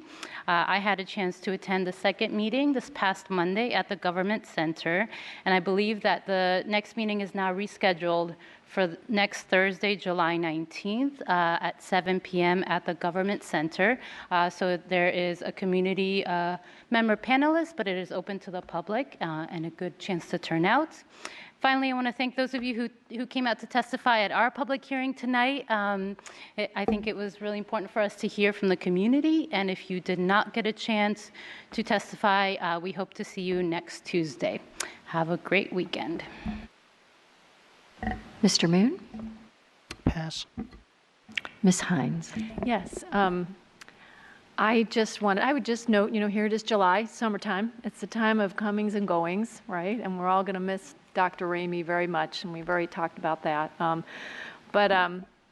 I had a chance to attend the second meeting this past Monday at the Government Center, and I believe that the next meeting is now rescheduled for next Thursday, July 19th at 7 p.m. at the Government Center. So there is a community member panelist, but it is open to the public and a good chance to turn out. Finally, I want to thank those of you who came out to testify at our public hearing tonight. I think it was really important for us to hear from the community, and if you did not get a chance to testify, we hope to see you next Tuesday. Have a great weekend. Mr. Moon? Pass. Ms. Hines? Yes. I would just note, here it is July, summertime. It's the time of comings and goings, right? And we're all going to miss Dr. Ramey very much, and we've already talked about that. But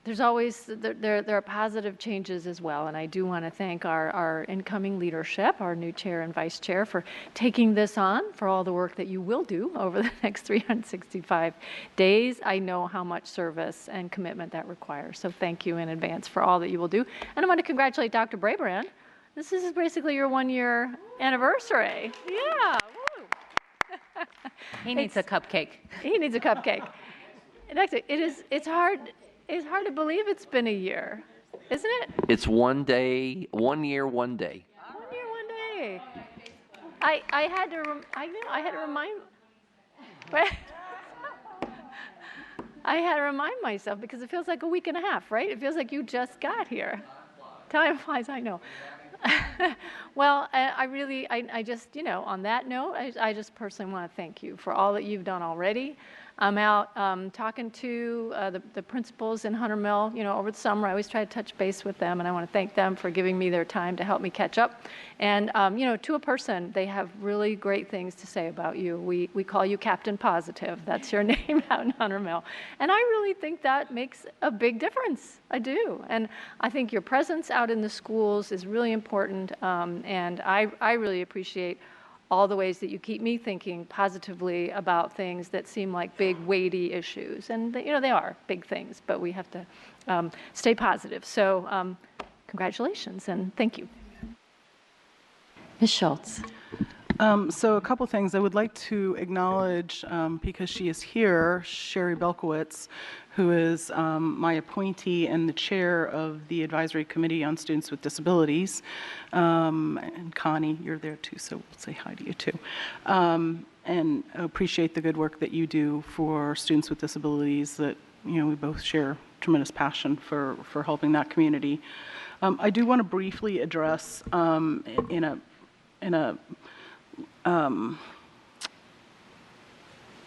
there's always, there are positive changes as well, and I do want to thank our incoming leadership, our new chair and vice chair, for taking this on, for all the work that you will do over the next 365 days. I know how much service and commitment that requires, so thank you in advance for all that you will do. And I want to congratulate Dr. Brabrand. This is basically your 1-year anniversary. Yeah, woo. He needs a cupcake. He needs a cupcake. And actually, it's hard to believe it's been a year, isn't it? It's 1 day, 1 year, 1 day. 1 year, 1 day. I had to remind. I had to remind myself because it feels like a week and a half, right? It feels like you just got here. Time flies, I know. Well, I just, on that note, I just personally want to thank you for all that you've done already. I'm out talking to the principals in Hunter Mill, over the summer. I always try to touch base with them, and I want to thank them for giving me their time to help me catch up. And, to a person, they have really great things to say about you. We call you Captain Positive. That's your name out in Hunter Mill. And I really think that makes a big difference. I do. And I think your presence out in the schools is really important, and I really appreciate all the ways that you keep me thinking positively about things that seem like big, weighty issues. And, they are big things, but we have to stay positive. So congratulations and thank you. Ms. Schultz. So a couple things. I would like to acknowledge, because she is here, Sherry Belkowitz, who is my appointee and the chair of the Advisory Committee on Students with Disabilities. And Connie, you're there too, so we'll say hi to you too. And appreciate the good work that you do for students with disabilities that, we both share tremendous passion for helping that community. I do want to briefly address in a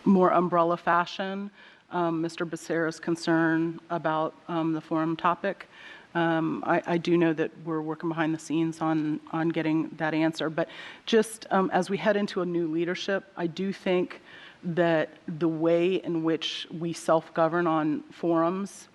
more umbrella fashion, Mr. Becerra's concern about the forum topic. I do know that we're working behind the scenes on getting that answer, but just as we head into a new leadership, I do think that the way in which we self-govern on forums,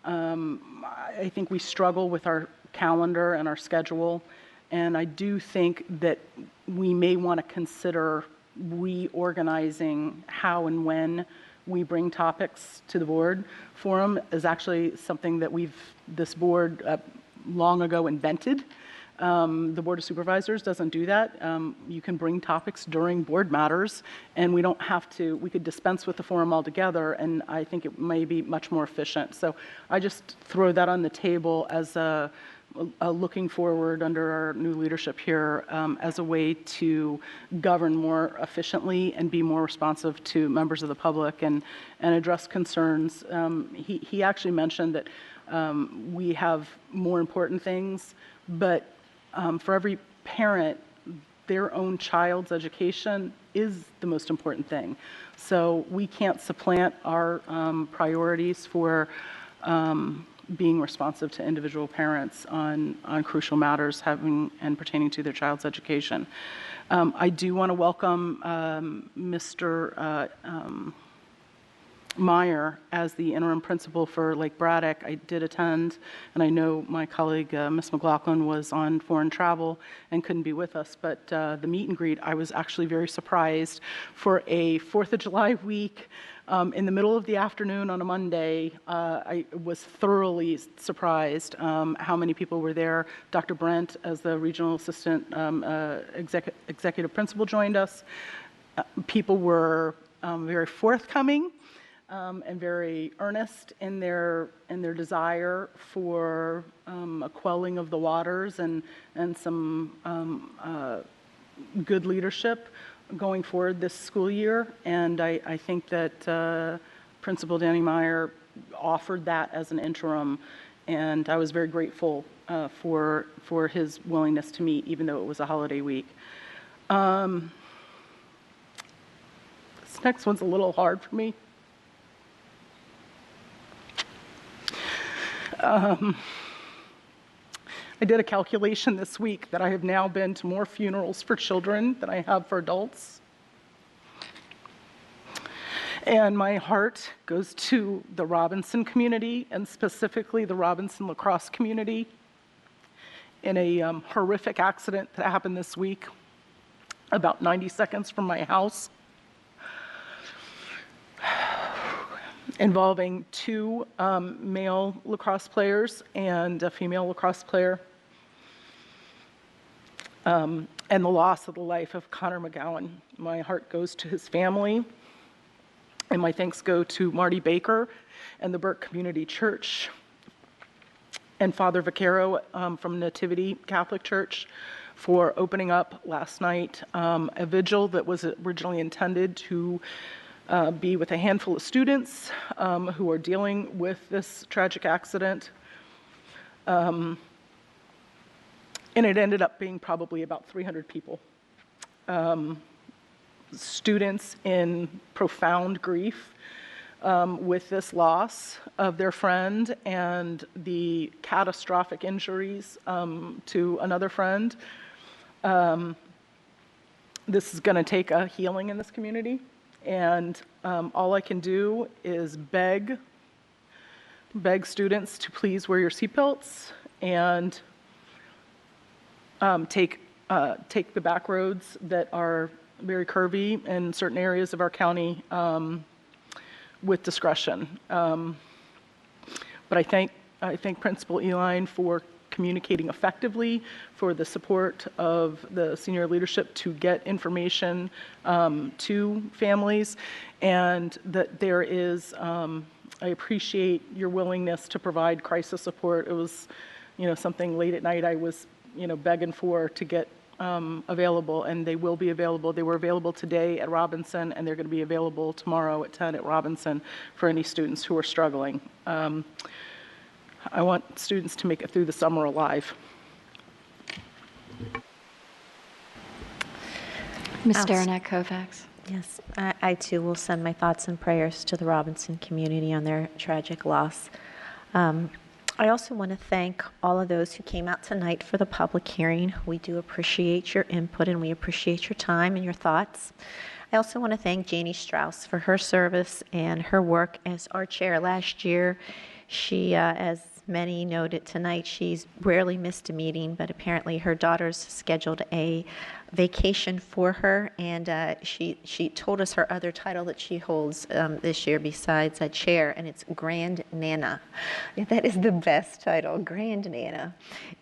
I think we struggle with our calendar and our schedule, and I do think that we may want to consider reorganizing how and when we bring topics to the board. Forum is actually something that this board long ago invented. The Board of Supervisors doesn't do that. You can bring topics during board matters, and we could dispense with the forum altogether, and I think it may be much more efficient. So I just throw that on the table as a looking forward under our new leadership here as a way to govern more efficiently and be more responsive to members of the public and address concerns. He actually mentioned that we have more important things, but for every parent, their own child's education is the most important thing. So we can't supplant our priorities for being responsive to individual parents on crucial matters having and pertaining to their child's education. I do want to welcome Mr. Meyer as the interim principal for Lake Braddock. I did attend, and I know my colleague, Ms. McLaughlin, was on foreign travel and couldn't be with us, but the meet and greet, I was actually very surprised for a 4th of July week. In the middle of the afternoon on a Monday, I was thoroughly surprised how many people were there. Dr. Brent, as the regional assistant executive principal, joined us. People were very forthcoming and very earnest in their desire for a quelling of the waters and some good leadership going forward this school year, and I think that Principal Danny Meyer offered that as an interim, and I was very grateful for his willingness to meet, even though it was a holiday week. This next one's a little hard for me. I did a calculation this week that I have now been to more funerals for children than I have for adults. And my heart goes to the Robinson community, and specifically the Robinson lacrosse community, in a horrific accident that happened this week, about 90 seconds from my house, involving 2 male lacrosse players and a female lacrosse player, and the loss of the life of Connor McGowan. My heart goes to his family, and my thanks go to Marty Baker and the Burke Community Church and Father Vaccaro from Nativity Catholic Church for opening up last night a vigil that was originally intended to be with a handful of students who are dealing with this tragic accident. And it ended up being probably about 300 people. Students in profound grief with this loss of their friend and the catastrophic injuries to another friend. This is going to take a healing in this community. And all I can do is beg students to please wear your seatbelts and take take the back roads that are very curvy in certain areas of our county with discretion. But I thank Principal Eline for communicating effectively, for the support of the senior leadership to get information to families, and that there is, I appreciate your willingness to provide crisis support. It was, something late at night I was, begging for to get available, and they will be available. They were available today at Robinson, and they're going to be available tomorrow at 10 at Robinson for any students who are struggling. I want students to make it through the summer alive. Ms. Staranek Kovacs. Yes, I too will send my thoughts and prayers to the Robinson community on their tragic loss. I also want to thank all of those who came out tonight for the public hearing. We do appreciate your input and we appreciate your time and your thoughts. I also want to thank Janie Strauss for her service and her work as our chair last year. She, as many noted tonight, she's rarely missed a meeting, but apparently her daughter's scheduled a vacation for her, and she told us her other title that she holds this year besides a chair, and it's Grand Nana. That is the best title, Grand Nana.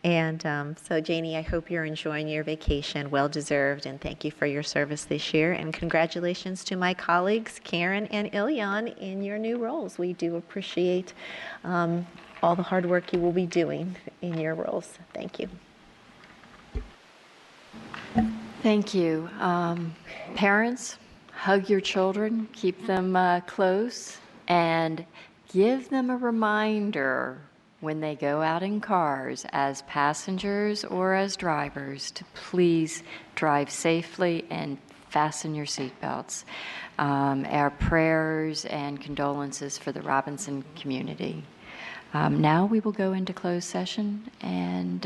And so Janie, I hope you're enjoying your vacation, well deserved, and thank you for your service this year, and congratulations to my colleagues Karen and Ilyan in your new roles. We do appreciate all the hard work you will be doing in your roles. Thank you. Thank you. Parents, hug your children, keep them close, and give them a reminder when they go out in cars as passengers or as drivers to please drive safely and fasten your seatbelts. Our prayers and condolences for the Robinson community. Now we will go into closed session, and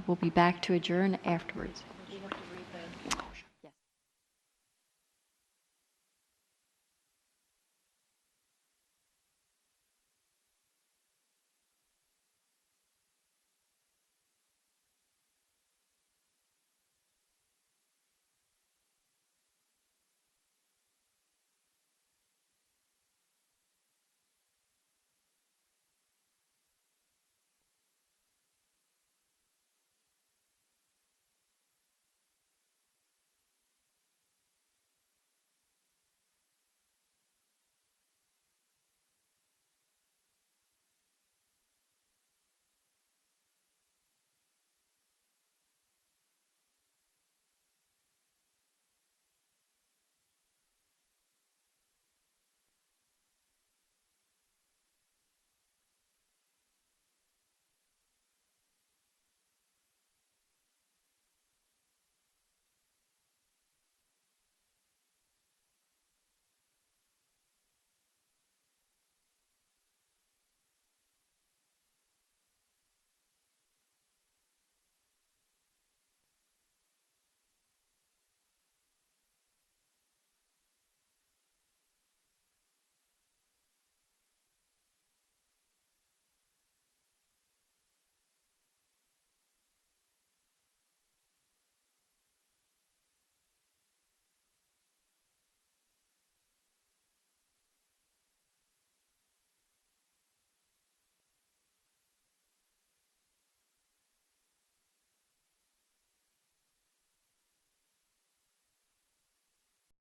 we'll be back to adjourn afterwards.